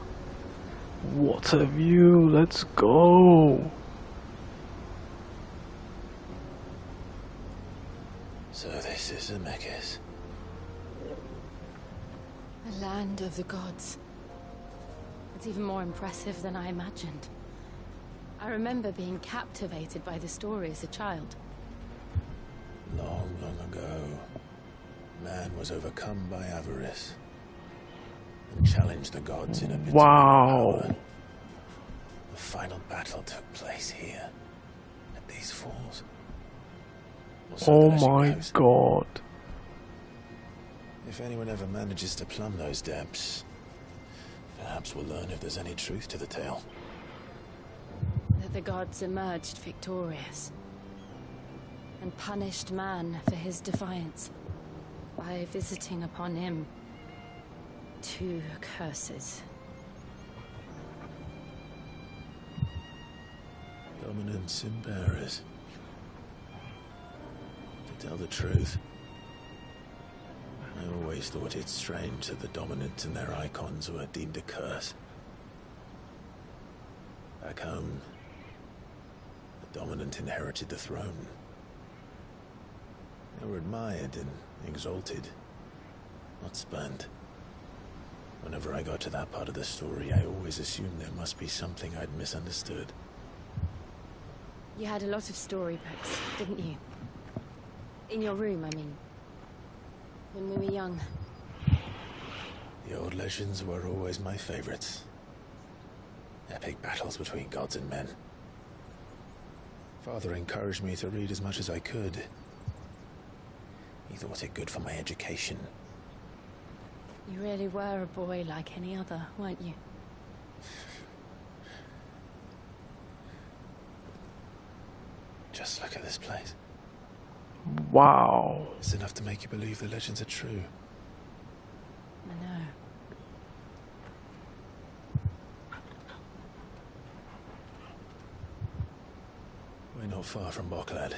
What a view. Let's go. So this is Zemeckis. The land of the gods. It's even more impressive than I imagined. I remember being captivated by the story as a child. Long, long ago, man was overcome by avarice and challenged the gods in a bit of power. The final battle took place here, at these falls. Oh my god. If anyone ever manages to plumb those depths, perhaps we'll learn if there's any truth to the tale. That the gods emerged victorious and punished man for his defiance by visiting upon him 2 curses. Dominance and bearers. To tell the truth, I always thought it strange that the dominant and their icons were deemed a curse. Back home, the dominant inherited the throne. They were admired and exalted, not spurned. Whenever I got to that part of the story, I always assumed there must be something I'd misunderstood. You had a lot of storybooks, didn't you? In your room, I mean. When we were young. The old legends were always my favorites. Epic battles between gods and men. Father encouraged me to read as much as I could. He thought it good for my education. You really were a boy like any other, weren't you? Just look at this place. Wow. It's enough to make you believe the legends are true. I know. We're not far from Boklad.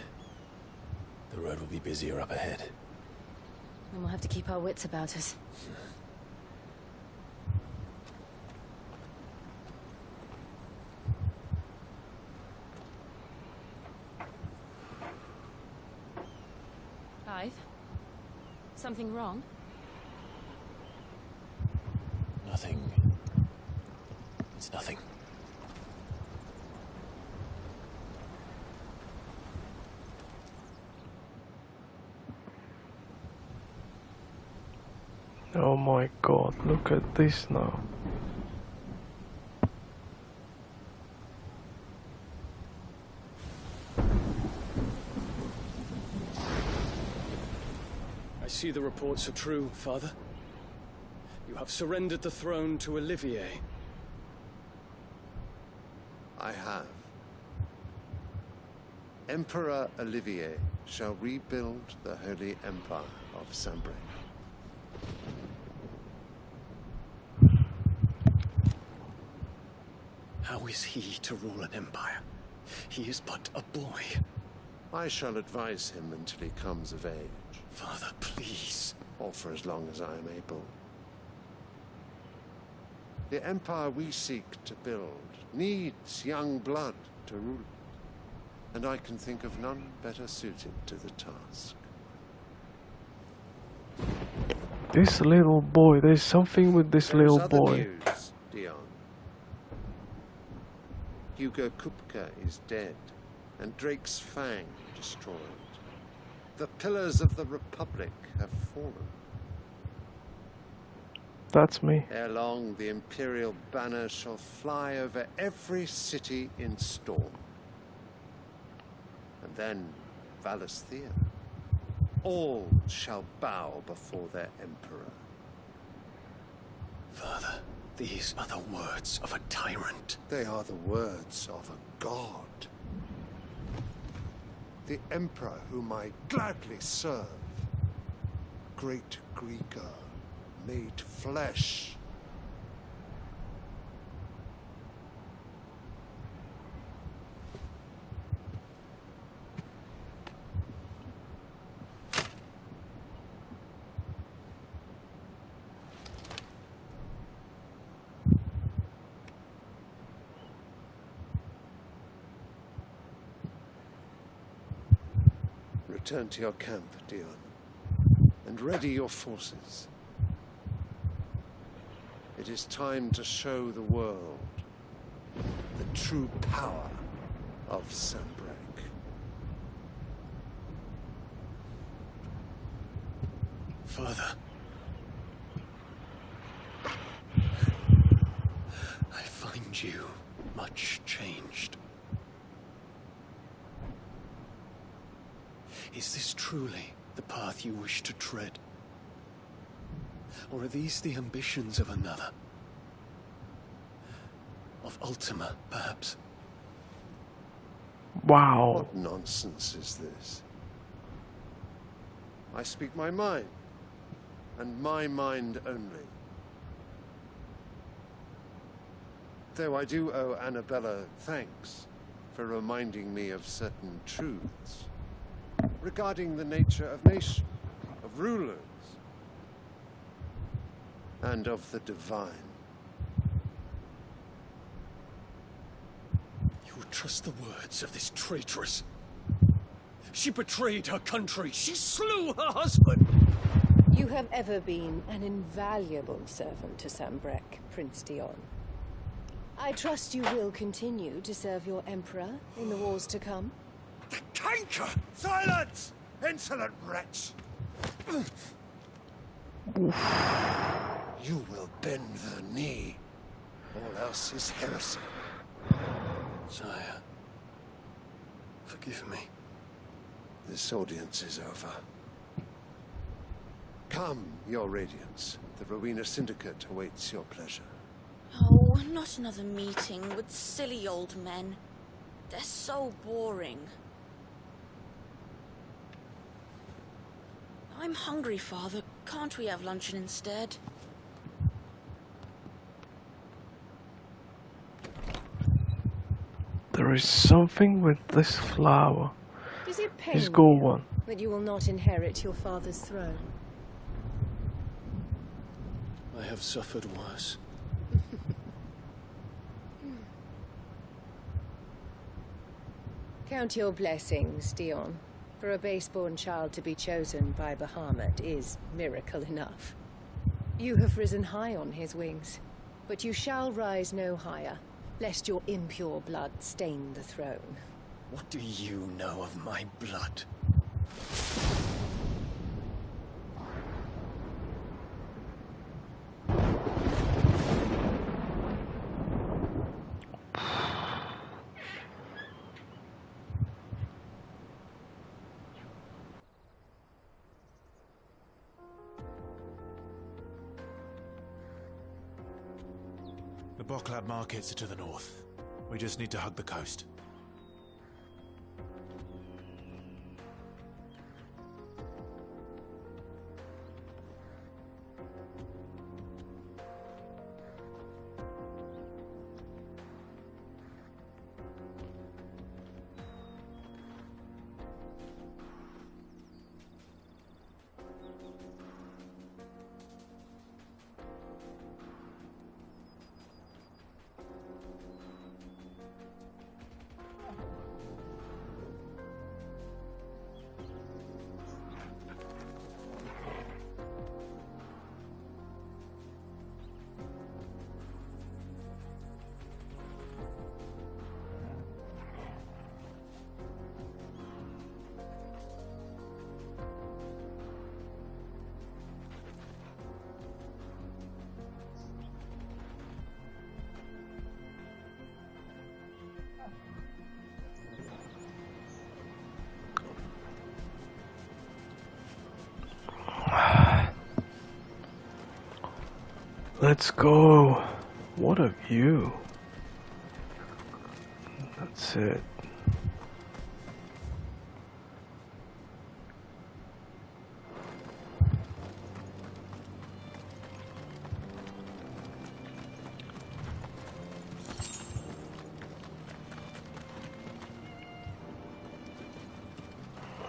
The road will be busier up ahead. And we'll have to keep our wits about us. Clive? Something wrong? Nothing. It's nothing. Oh my god, look at this now. I see the reports are true, Father. You have surrendered the throne to Olivier. I have. Emperor Olivier shall rebuild the Holy Empire of Sambre. How is he to rule an empire? He is but a boy. I shall advise him until he comes of age. Father, please. Or for as long as I am able. The empire we seek to build needs young blood to rule it, and I can think of none better suited to the task. This little boy, there's something with this little boy. News, Dion. Hugo Kupka is dead, and Drake's Fang destroyed. The pillars of the Republic have fallen. That's me. Ere long, the Imperial banner shall fly over every city in Storm. And then, Valisthea. All shall bow before their Emperor. Father, these are the words of a tyrant. They are the words of a god. The Emperor whom I gladly serve. Great Greeker, made flesh. Return to your camp, Dion, and ready your forces. It is time to show the world the true power of Sanbreak. Father. I find you much changed. Is this truly the path you wish to tread? Or are these the ambitions of another? Of Ultima, perhaps? Wow. What nonsense is this? I speak my mind, and my mind only. Though I do owe Annabella thanks for reminding me of certain truths regarding the nature of nations, of rulers, and of the divine. You would trust the words of this traitress? She betrayed her country. She slew her husband. You have ever been an invaluable servant to Sanbreque, Prince Dion. I trust you will continue to serve your Emperor in the wars to come. The canker! Silence! Insolent wretch! You will bend the knee. All else is heresy. Sire, forgive me. This audience is over. Come, your radiance. The Rowena Syndicate awaits your pleasure. Oh, not another meeting with silly old men. They're so boring. I'm hungry, Father. Can't we have luncheon instead? There is something with this flower. Does it pain This gold you one. that you will not inherit your father's throne? I have suffered worse. Count your blessings, Dion. For a base-born child to be chosen by Bahamut is miracle enough. You have risen high on his wings, but you shall rise no higher, lest your impure blood stain the throne. What do you know of my blood? The Boklab markets are to the north. We just need to hug the coast. Let's go. What a view. That's it.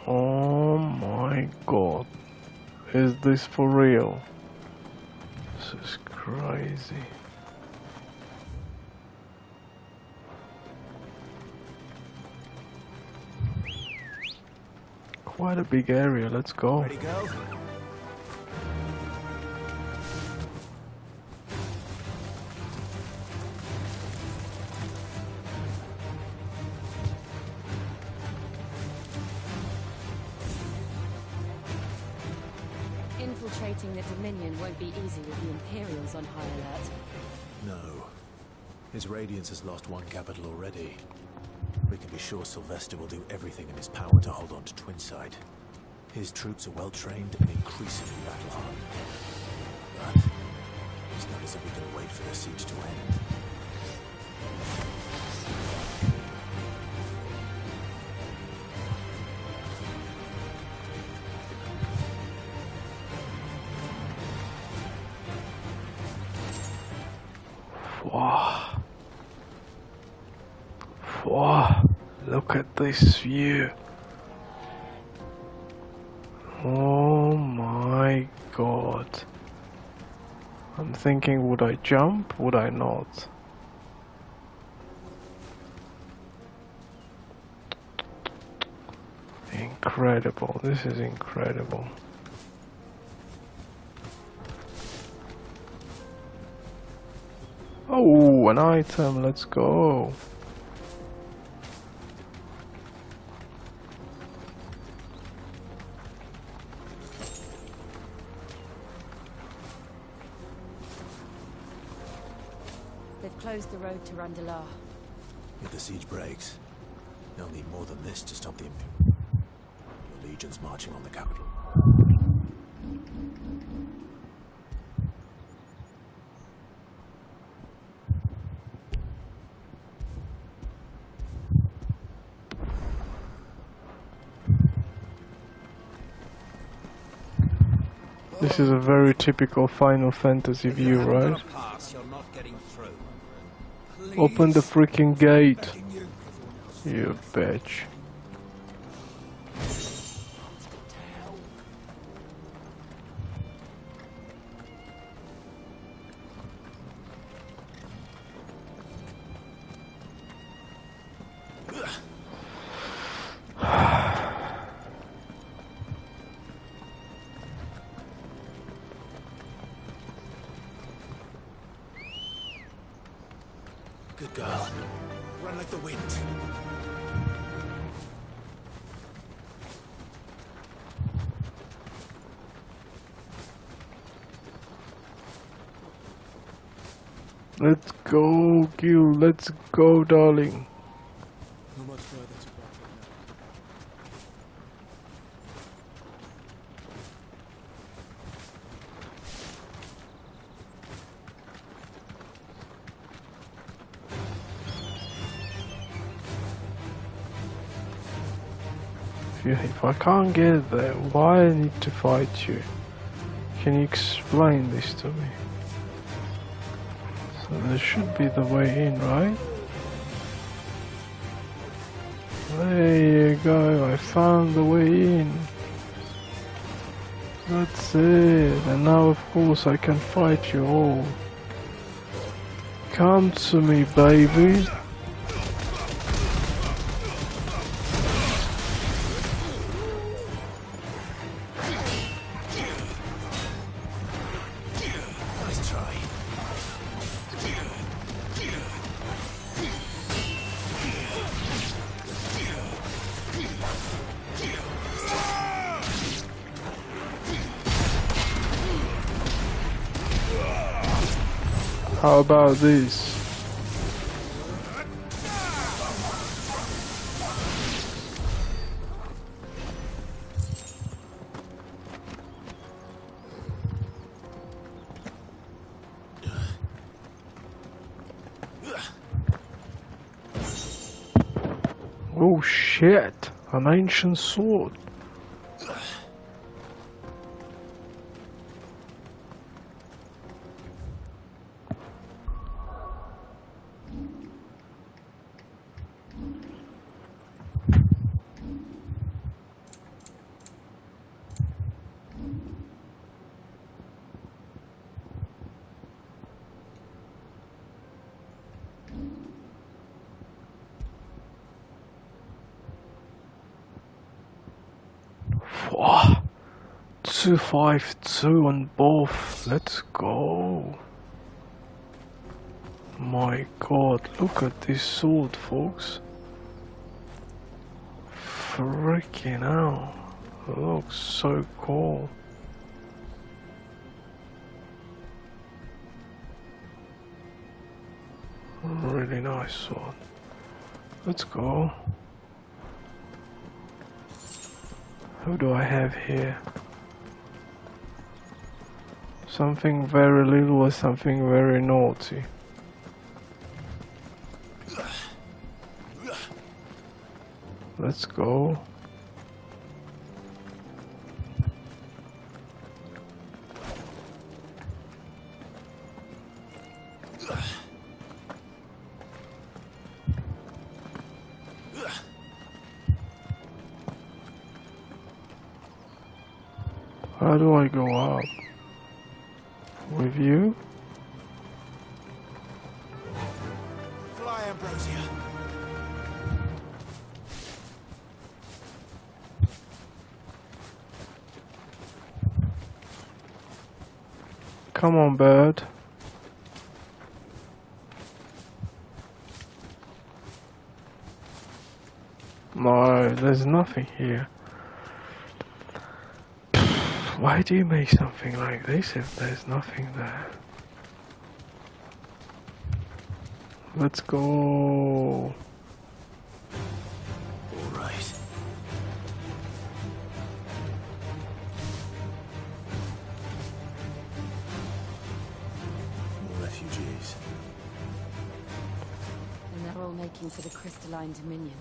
Oh my god. Is this for real? This is crazy. Quite a big area, let's go. Ready, go? Infiltrating the Dominion won't be easy with the Imperials on high alert. No. His Radiance has lost one capital already. We can be sure Sylvester will do everything in his power to hold on to Twinside. His troops are well trained and increasingly battle-hardened. But it's not as if we can wait for the siege to end. Wow. Wow. Look at this view. Oh my god. I'm thinking, would I jump? Would I not? Incredible. This is incredible. Oh, an item. Let's go. They've closed the road to Randalar. If the siege breaks, they'll need more than this to stop the Your legions marching on the capital. This is a very typical Final Fantasy view, right? Open the freaking gate, you bitch. Good girl. Run like the wind. Let's go, Gil. Let's go, darling. Not much further to back If I can't get there, why I need to fight you? Can you explain this to me? So there should be the way in, right? There you go, I found the way in. That's it, and now of course I can fight you all. Come to me, baby. How about this? Oh shit, an ancient sword. Wow, 252 on both. Let's go. My god, look at this sword, folks. Freaking hell. It looks so cool. Really nice sword. Let's go. Who do I have here? Something very little or something very naughty? Let's go. How do I go up? With you? Fly, Ambrosia. Come on, bird. No, there's nothing here. Why do you make something like this if there's nothing there? Let's go. All right. More refugees. And they're all making for the crystalline dominion.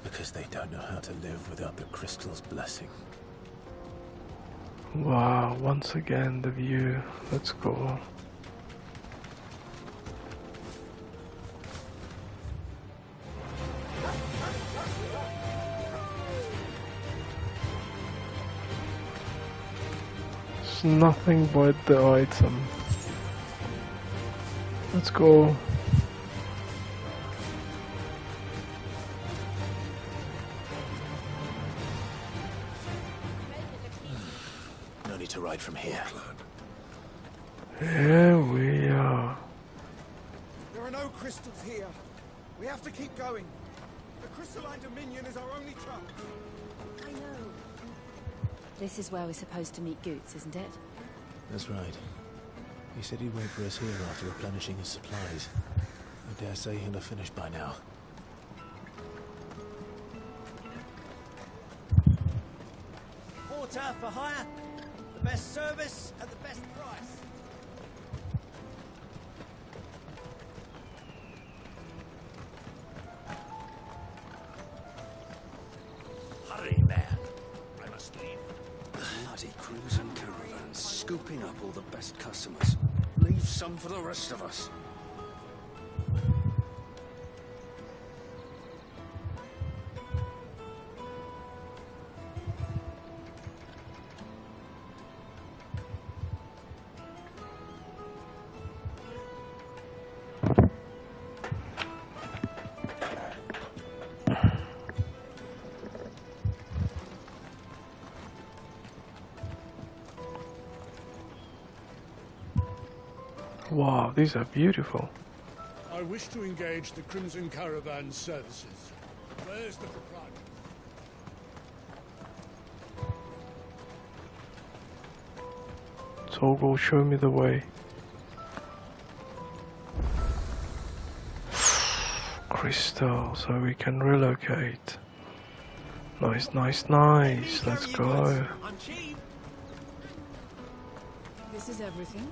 Because they don't know how to live without the crystal's blessing. Wow, once again the view. Let's go. It's nothing but the item. Let's go. No need to ride from here. Here we are. There are no crystals here. We have to keep going. The crystalline dominion is our only chance. I know. This is where we're supposed to meet Goots, isn't it? That's right. He said he'd wait for us here after replenishing his supplies. I dare say he'll have finished by now. Porter for hire. The best service at the best price. Hurry, man. I must leave. Bloody crimson caravans, scooping up all the best customers. Leave some for the rest of us. Wow, these are beautiful. I wish to engage the Crimson Caravan services. Where's the proprietor? Togo, show me the way. Crystal, so we can relocate. Nice, nice, nice. Let's go. This is everything.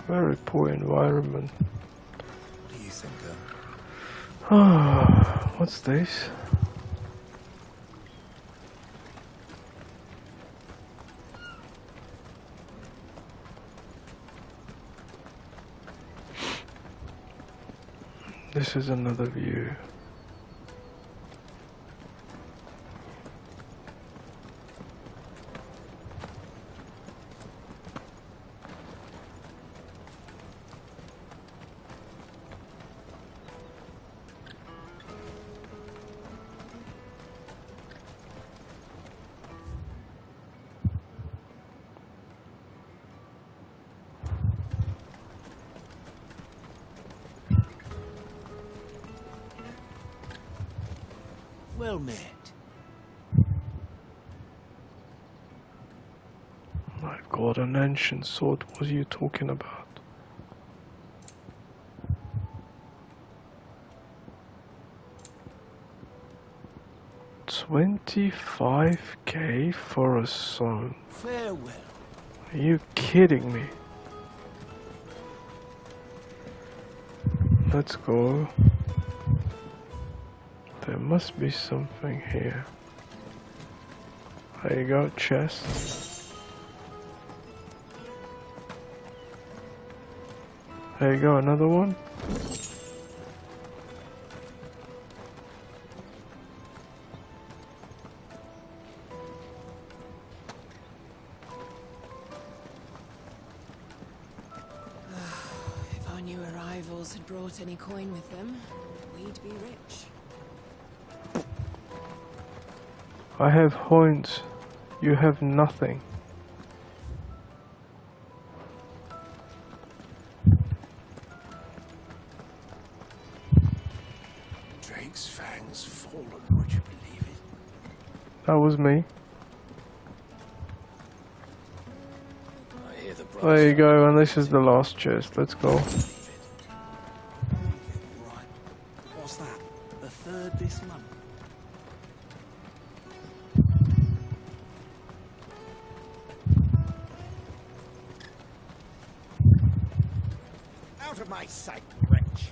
Very poor environment. What do you think, What's this? This is another view. Well met. My god, an ancient sword. What are you talking about? $25K for a song. Farewell. Are you kidding me? Let's go. There must be something here. There you go, chest. There you go, another one. If our new arrivals had brought any coin with them, we'd be rich. I have coins. You have nothing. Drake's fangs fallen, would you believe it? That was me. There you go, and this is the last chest. Let's go. What's that? The third this month? Out of my sight, wretch.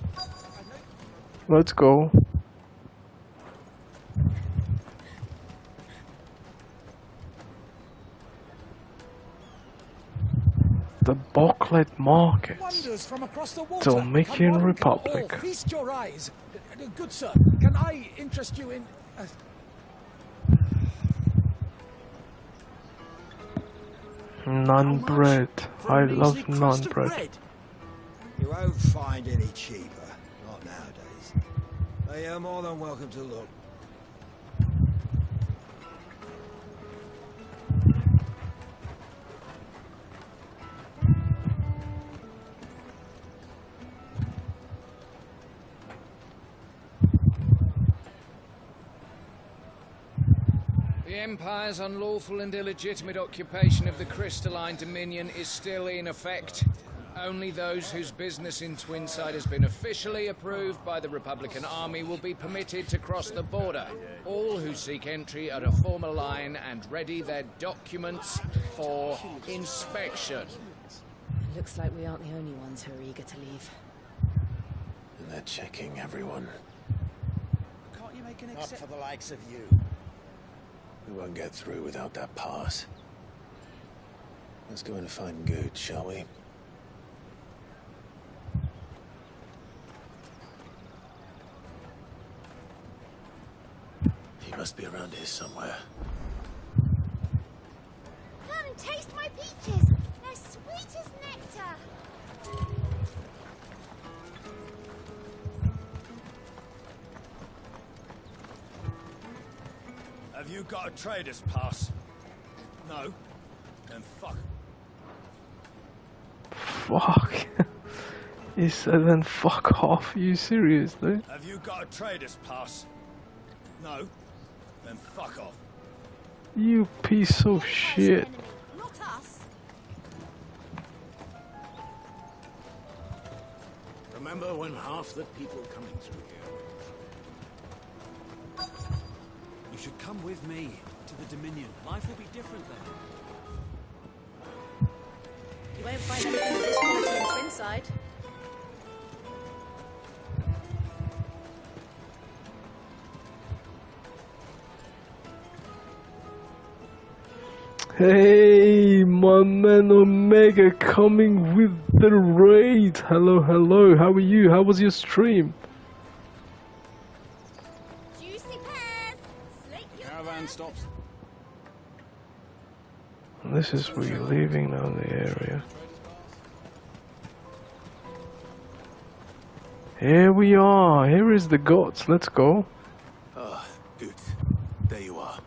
Let's go. The Bocklet Market. Wonders from across the water. Dominican Come on, Republic. come all, feast your eyes. Good sir, can I interest you in... Naan bread. I love naan bread. You won't find any cheaper. Not nowadays. But you're more than welcome to look. The Empire's unlawful and illegitimate occupation of the crystalline dominion is still in effect. Only those whose business in Twinside has been officially approved by the Republican Army will be permitted to cross the border. All who seek entry are to form a line and ready their documents for inspection. Looks like we aren't the only ones who are eager to leave. And they're checking everyone. Can't you make an Not for the likes of you. We won't get through without that pass. Let's go and find Good, shall we? He must be around here somewhere. Come and taste my peaches. They're sweet as nectar. Have you got a trader's pass? No? Then fuck. Fuck. He said then fuck off. Are you serious, dude? Have you got a trader's pass? No? Then fuck off. You piece of shit. Not us. Remember when half the people coming through here? You should come with me to the Dominion. Life will be different then. You won't find anything of this quality in Twinside. Hey, my man Omega coming with the raid. Hello, hello. How are you? How was your stream? Juicy pears. Caravan stops. This is where you're leaving now, the area. Here we are. Here is the gods. Let's go. Ah, Good. There you are.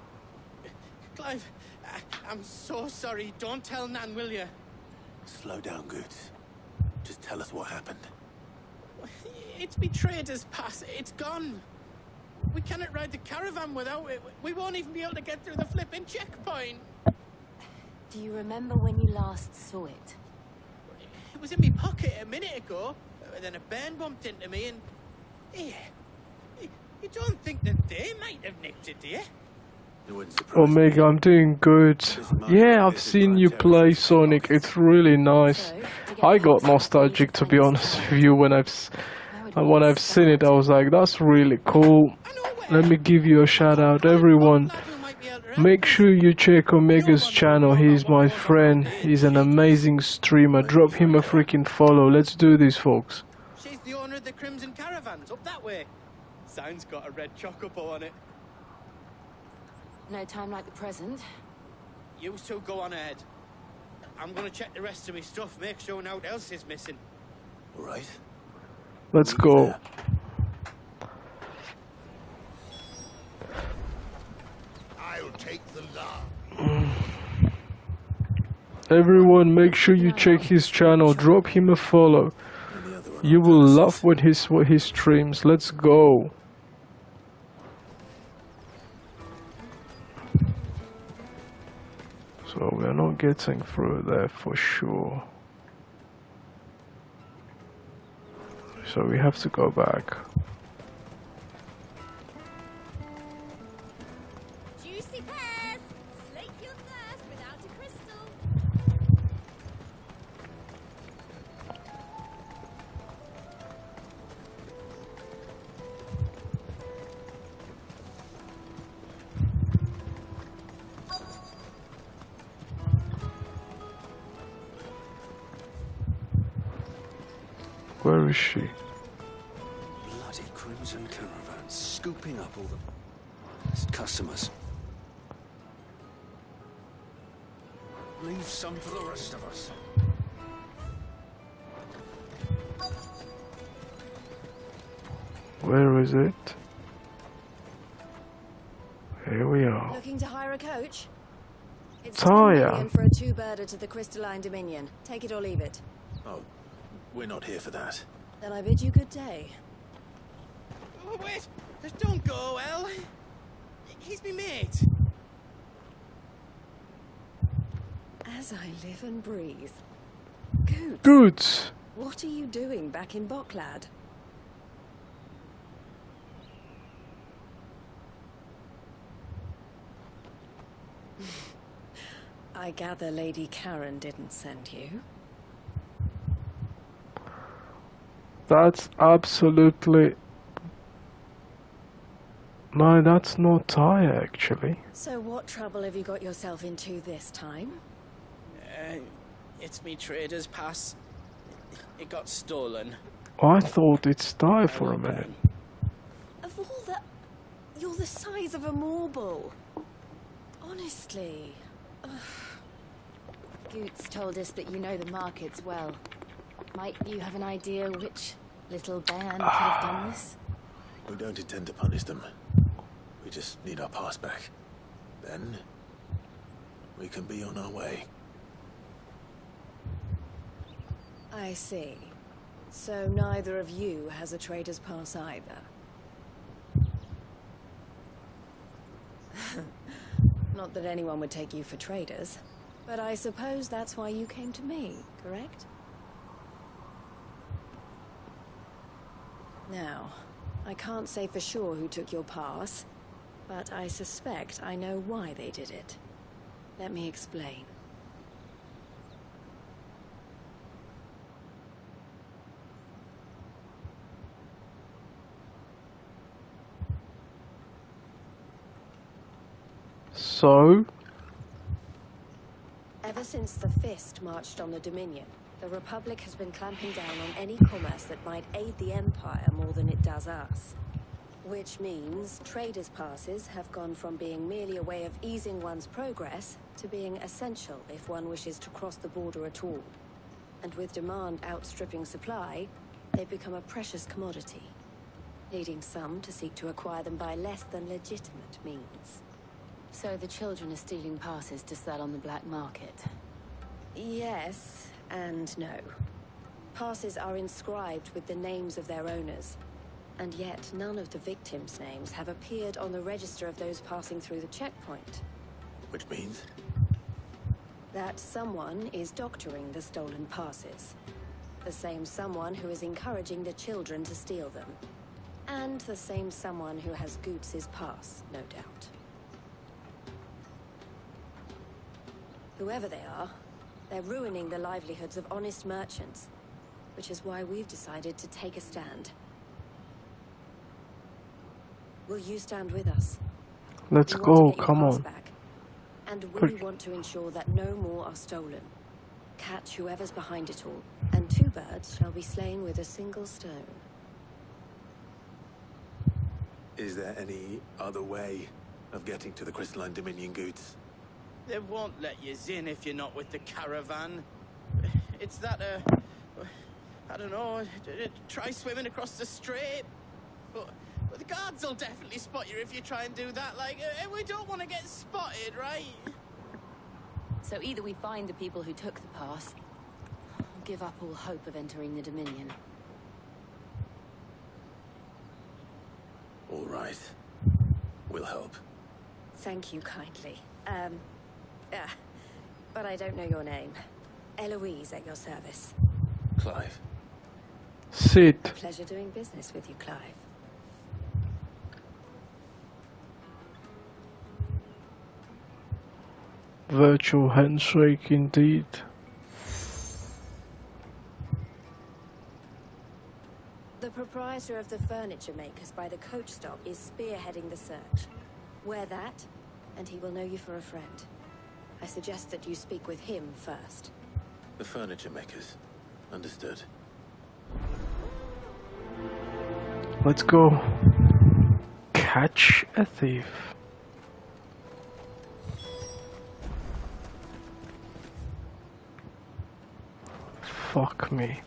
Clive, I'm so sorry. Don't tell Nan, will you? Slow down, Good. Just tell us what happened. It's betrayed us, Pass. It's gone. We cannot ride the caravan without it. We won't even be able to get through the flipping checkpoint. Do you remember when you last saw it? It was in my pocket a minute ago. Then a bairn bumped into me and... Yeah. You don't think that they might have nicked it, do you? Omega, I'm doing good. Yeah, I've seen you play Sonic. It's really nice. I got nostalgic, to be honest with you, when I've seen it. I was like, that's really cool. Let me give you a shout out, everyone. Make sure you check Omega's channel. He's my friend. He's an amazing streamer. Drop him a freaking follow. Let's do this, folks. She's the owner of the Crimson Caravans, up that way. Sign's got a red chocobo on it. No time like the present. You two go on ahead. I'm gonna check the rest of my stuff, make sure no one else is missing. All right. Let's go. I'll take the lark. Everyone, make sure you check his channel. Drop him a follow. You will love what he streams. Let's go. So we're not getting through there for sure. So we have to go back. Juicy pears! Slake your thirst without a crystal. Where is she? Bloody crimson caravan, scooping up all the best customers. Leave some for the rest of us. Where is it? Here we are. Looking to hire a coach? It's Taya. 10 million for a two-birder to the Crystalline Dominion. Take it or leave it. Oh, we're not here for that. Then I bid you good day. Oh, wait! Don't go, El. He's me mate. As I live and breathe. Good. Good. What are you doing back in Boklad? I gather Lady Karen didn't send you. That's absolutely... No, that's not Taya actually. So what trouble have you got yourself into this time? It's me trader's pass. It got stolen. I thought it's Taya for a minute. Of all the... You're the size of a marble. Honestly. Ugh. Goots told us that you know the markets well. Might you have an idea which little band could have done this? We don't intend to punish them. We just need our pass back. Then, we can be on our way. I see. So neither of you has a trader's pass either. Not that anyone would take you for traders, but I suppose that's why you came to me, correct? Now, I can't say for sure who took your pass, but I suspect I know why they did it. Let me explain. So? Ever since the Fist marched on the Dominion, the Republic has been clamping down on any commerce that might aid the Empire more than it does us. Which means traders' passes have gone from being merely a way of easing one's progress to being essential if one wishes to cross the border at all. And with demand outstripping supply, they've become a precious commodity, leading some to seek to acquire them by less than legitimate means. So the children are stealing passes to sell on the black market? Yes and no. Passes are inscribed with the names of their owners, and yet none of the victims' names have appeared on the register of those passing through the checkpoint. Which means? That someone is doctoring the stolen passes. The same someone who is encouraging the children to steal them. And the same someone who has Goots' pass, no doubt. Whoever they are, they're ruining the livelihoods of honest merchants, which is why we've decided to take a stand. Will you stand with us? Let's We want go, to get your come pass on. back, and we want to ensure that no more are stolen. Catch whoever's behind it all, and two birds shall be slain with a single stone. Is there any other way of getting to the Crystalline Dominion, Goots? They won't let you in if you're not with the caravan. It's that, I don't know, try swimming across the strait. But the guards will definitely spot you if you try and do that. Like, we don't want to get spotted, right? So either we find the people who took the pass, or give up all hope of entering the Dominion. All right. We'll help. Thank you kindly. But I don't know your name. Eloise at your service. Clive. Sit. Pleasure doing business with you, Clive. Virtual handshake indeed. The proprietor of the furniture makers by the coach stop is spearheading the search. Wear that, and he will know you for a friend. I suggest that you speak with him first. The furniture makers. Understood. Let's go. Catch a thief. Fuck me.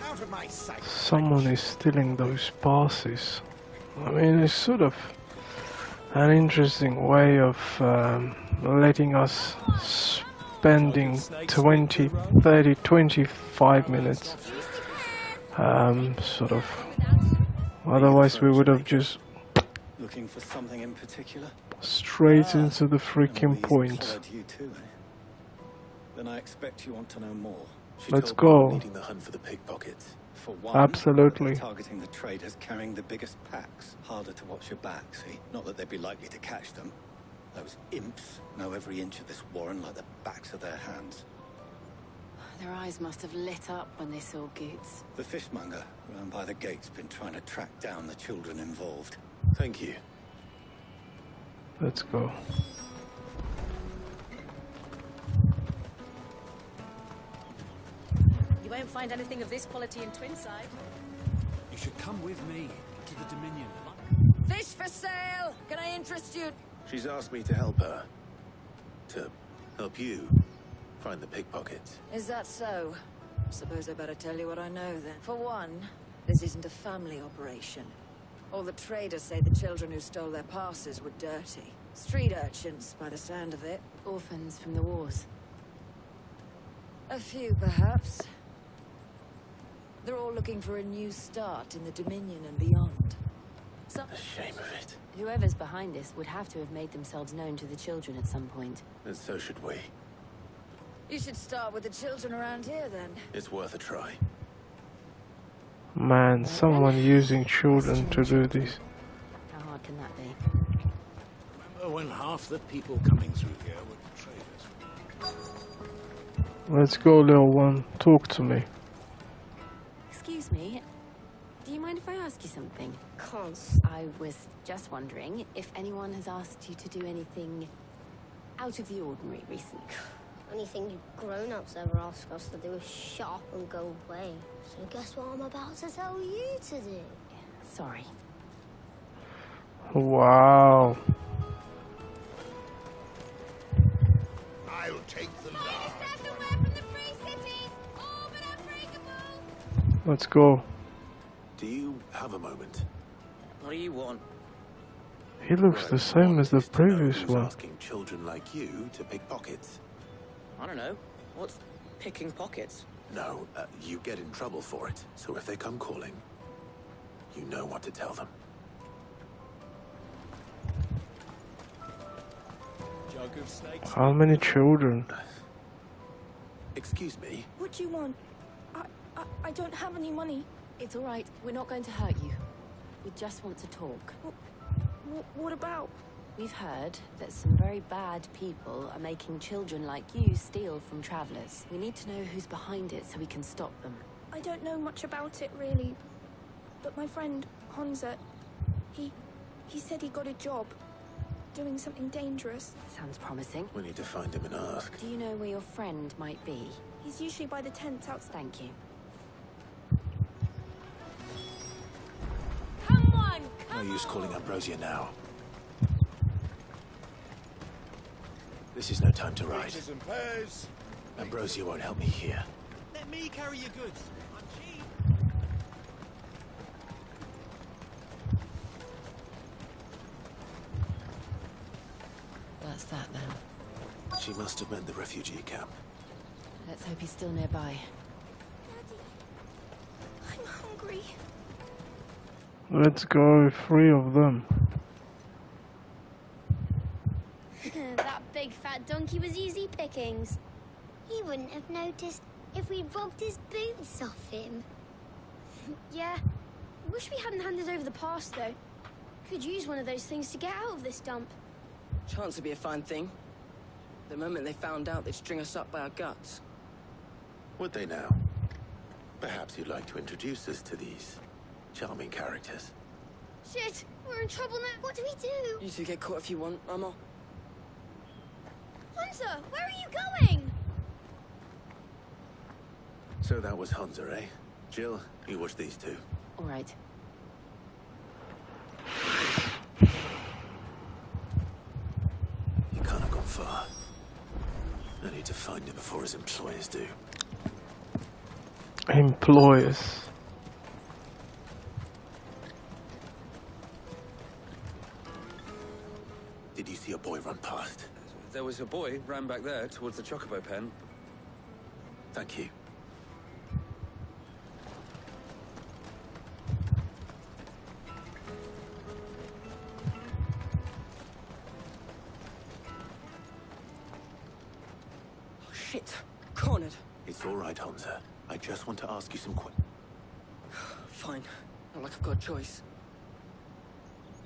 Out of my sight. Someone is stealing those passes. I mean, it's sort of an interesting way of letting us spending 20, 30, 25 minutes. Sort of. Otherwise we would have just looking for something in particular? Straight into the freaking point. You too, eh? Then I expect you want to know more. Let's go. Leading the hunt for the pickpockets. For one, absolutely. Targeting the traders carrying the biggest packs. Harder to watch your back, see? Not that they'd be likely to catch them. Those imps know every inch of this warren like the backs of their hands. Their eyes must have lit up when they saw Goots. The fishmonger round by the gate's been trying to track down the children involved. Thank you. Let's go. You won't find anything of this quality in Twinside. You should come with me to the Dominion. Fish for sale! Can I interest you? She's asked me to help her. To help you find the pickpockets. Is that so? Suppose I better tell you what I know then. For one, this isn't a family operation. All the traders say the children who stole their passes were dirty. Street urchins, by the sound of it. Orphans from the wars. A few, perhaps. They're all looking for a new start in the Dominion and beyond. A shame of it. Whoever's behind this would have to have made themselves known to the children at some point. And so should we. You should start with the children around here, then. It's worth a try. Man, someone using children to do this. How hard can that be? Remember when half the people coming through here were traders? Let's go, little one. Talk to me. Excuse me. Do you mind if I ask you something? Cons. I was just wondering if anyone has asked you to do anything out of the ordinary recently. Anything you grown-ups ever ask us to do is shut up and go away. So guess what I'm about to tell you to do? Sorry. Wow. I'll take the large. Let's go. Do you have a moment? What do you want? He looks the same as the previous Who's one. asking children like you to pick pockets? I don't know. What's picking pockets? No, you get in trouble for it. So if they come calling, you know what to tell them. Jug of snakes. How many children? Excuse me? What do you want? I don't have any money. It's all right. We're not going to hurt you. We just want to talk. What about? We've heard that some very bad people are making children like you steal from travelers. We need to know who's behind it so we can stop them. I don't know much about it, really. But my friend, Honza, he said he got a job doing something dangerous. Sounds promising. We need to find him and ask. Do you know where your friend might be? He's usually by the tents outside. Thank you. Come on! No use calling Ambrosia now. This is no time to ride. Peaches and pears. Ambrosia won't help me here. Let me carry your goods. I'm cheap. That's that then. She must have meant the refugee camp. Let's hope he's still nearby. I'm hungry. Let's go, 3 of them. That big fat donkey was easy pickings. He wouldn't have noticed if we'd robbed his boots off him. Yeah. Wish we hadn't handed over the pass, though. Could use one of those things to get out of this dump. Chance would be a fine thing. The moment they found out, they'd string us up by our guts. Would they now? Perhaps you'd like to introduce us to these charming characters. Shit! We're in trouble now. What do we do? You two get caught if you want, I'm off. Hunter, where are you going? So that was Hunter, eh? Jill, you watch these two. All right. He can't have gone far. I need to find him before his employers do. Employers. Did you see a boy run past? There was a boy ran back there towards the chocobo pen. Thank you. Oh, shit. Cornered. It's all right, Hunter. I just want to ask you some Fine. Not like I've got a choice.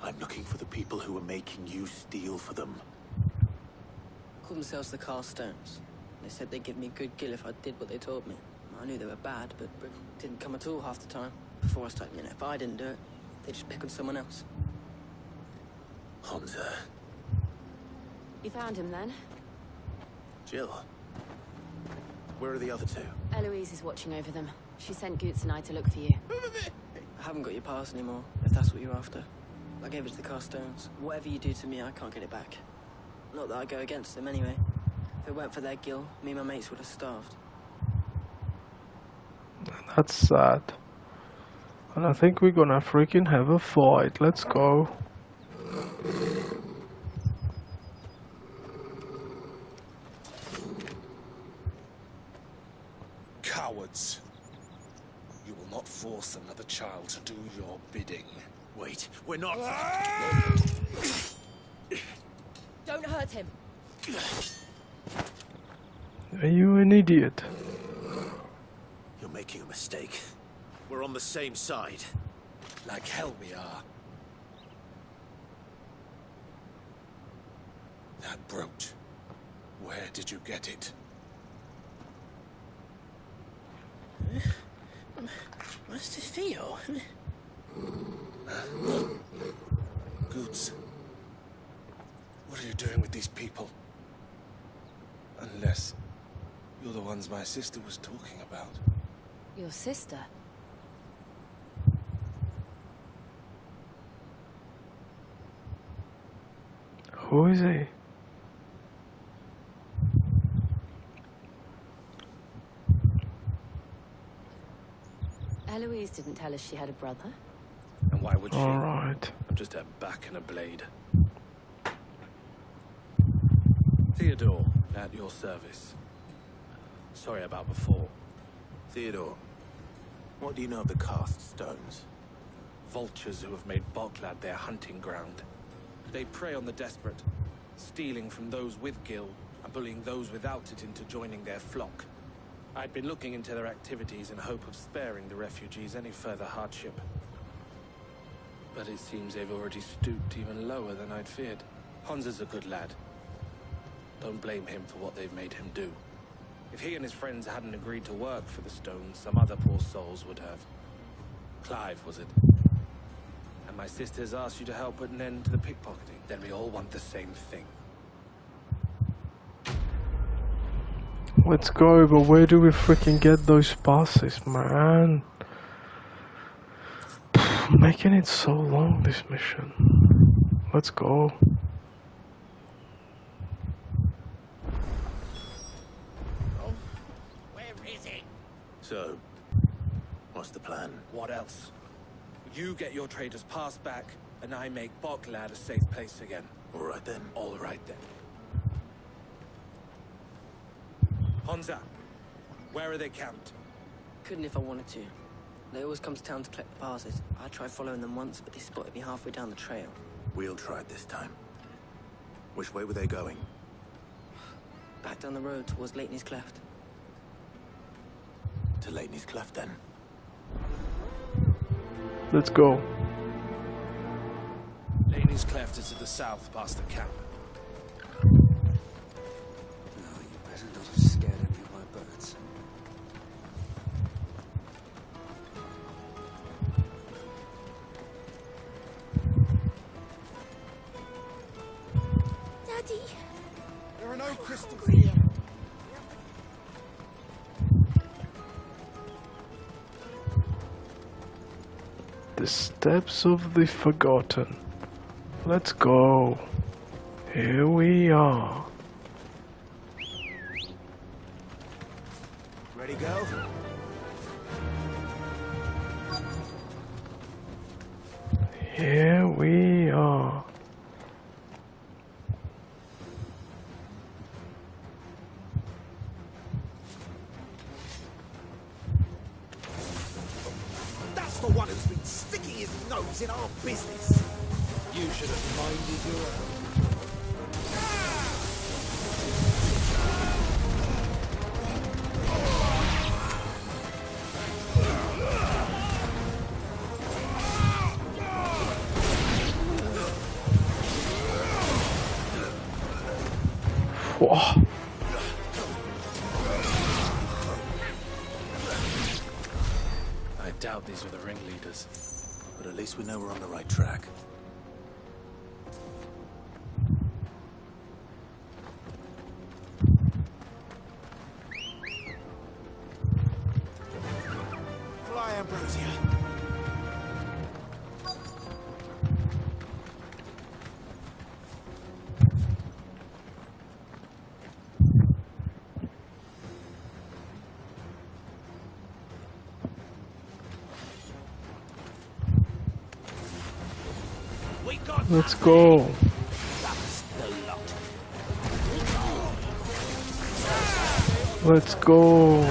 I'm looking for the people who are making you steal for them. Called themselves the Carstones. They said they'd give me good gill if I did what they told me. I knew they were bad, but didn't come at all half the time. Before I started, if I didn't do it, they'd just pick on someone else. Hunter. You found him then? Jill. Where are the other two? Eloise is watching over them. She sent Goots and I to look for you. I haven't got your pass anymore, if that's what you're after. I gave it to the Carstones. Whatever you do to me, I can't get it back. Not that I go against them anyway. If it weren't for their gill, me and my mates would have starved. That's sad. And I think we're gonna freaking have a fight. Let's go. Cowards. You will not force another child to do your bidding. Wait, we're not... Don't hurt him. Are you an idiot? You're making a mistake. We're on the same side. Like hell we are. That brooch. Where did you get it? Master Theo? Goots. What are you doing with these people? Unless you're the ones my sister was talking about. Your sister? Who is he? Eloise didn't tell us she had a brother. And why would she? All right. I'm just her back and a blade. Theodore, at your service. Sorry about before. Theodore, what do you know of the cast stones? Vultures who have made Boklad their hunting ground. They prey on the desperate, stealing from those with gill and bullying those without it into joining their flock. I'd been looking into their activities in hope of sparing the refugees any further hardship. But it seems they've already stooped even lower than I'd feared. Hansa's a good lad. Don't blame him for what they've made him do. If he and his friends hadn't agreed to work for the stones, some other poor souls would have. Clive, was it? And my sisters asked you to help put an end to the pickpocketing. Then we all want the same thing. Let's go, but where do we freaking get those passes, man? Making it so long, this mission. Let's go. Oh, where is it? So, what's the plan? What else? You get your trader's pass back, and I make Boklad a safe place again. All right then. All right then. Hansa, where are they camped? Couldn't if I wanted to. They always come to town to collect the passes. I tried following them once, but they spotted me halfway down the trail. We'll try it this time. Which way were they going? Back down the road towards Leighton's Cleft. to Laney's Cleft then. Let's go. Laney's Cleft is to the south, past the camp. No, you better not have scared any of my birds. Daddy! There are no crystals here. The steps of the forgotten. Let's go. Here we are. Ready, go? Here we are. That's the one who's been sticking his nose in our business. You should have minded your own. Whoa. I doubt these were the ringleaders. But at least we know we're on the right track. Fly, Ambrosia. Let's go. Let's go.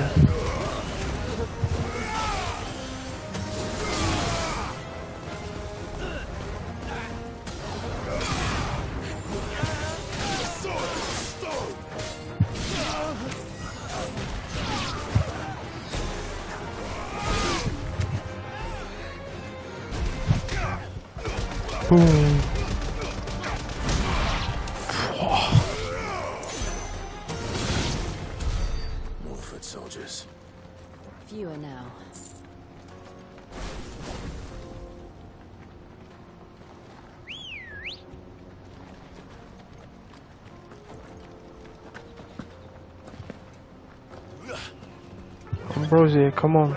Boom. More foot soldiers. Fewer now. Ambrosia, come on.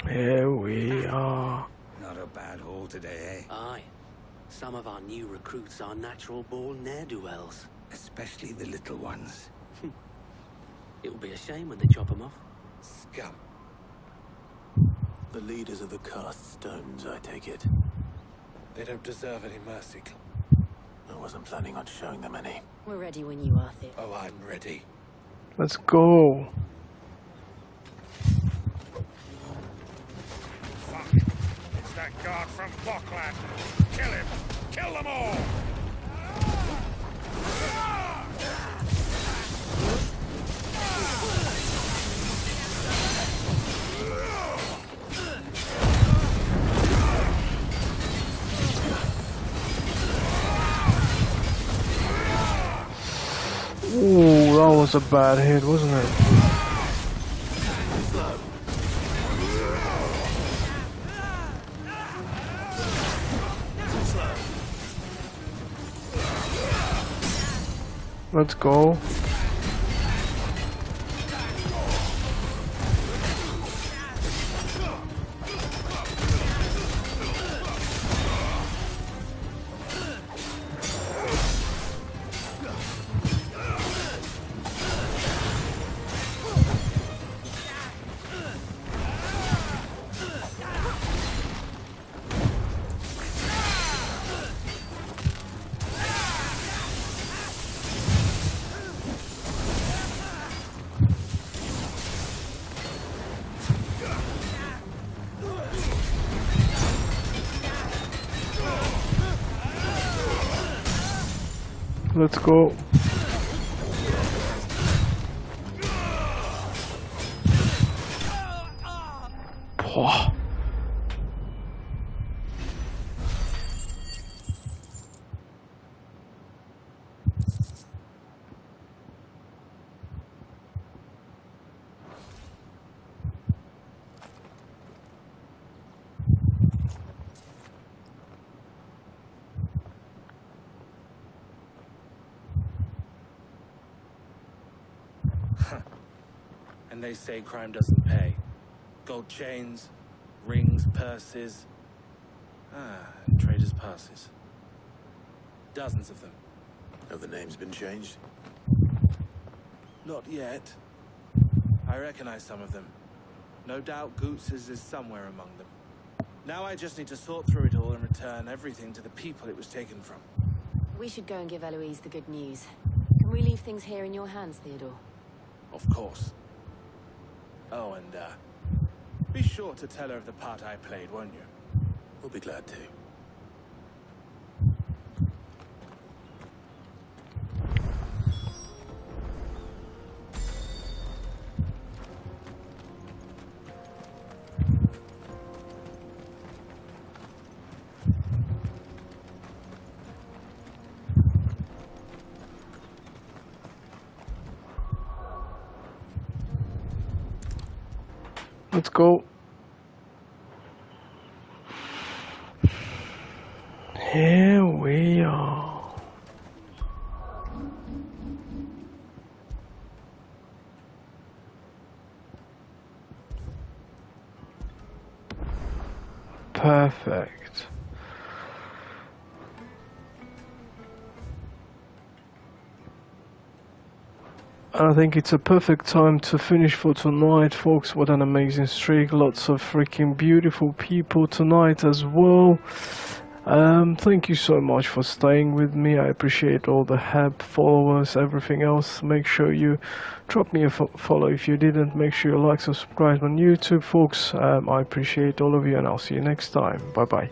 Here we are. Not a bad haul today, eh? Aye. Some of our new recruits are natural-born ne'er-do-wells. Especially the little ones. It'll be a shame when they chop them off. Scum. The leaders of the cast stones, I take it. They don't deserve any mercy. I wasn't planning on showing them any. We're ready when you are, Thib. Oh, I'm ready. Let's go. It's that guard from Bokland. Kill him! Kill them all! Ooh, that was a bad hit, wasn't it? Let's go. Let's go. Oh. And they say crime doesn't pay. Gold chains, rings, purses. And traders' passes. Dozens of them. Have the names been changed? Not yet. I recognize some of them. No doubt Goots's is somewhere among them. Now I just need to sort through it all and return everything to the people it was taken from. We should go and give Eloise the good news. Can we leave things here in your hands, Theodore? Of course. Oh, and, be sure to tell her of the part I played, won't you? We'll be glad to. Let's go. Here we are. Perfect. I think it's a perfect time to finish for tonight, folks. What an amazing streak. Lots of freaking beautiful people tonight as well. Thank you so much for staying with me. I appreciate all the help, followers, everything else. Make sure you drop me a follow if you didn't. Make sure you like, subscribe on YouTube, folks. I appreciate all of you, and I'll see you next time. Bye bye.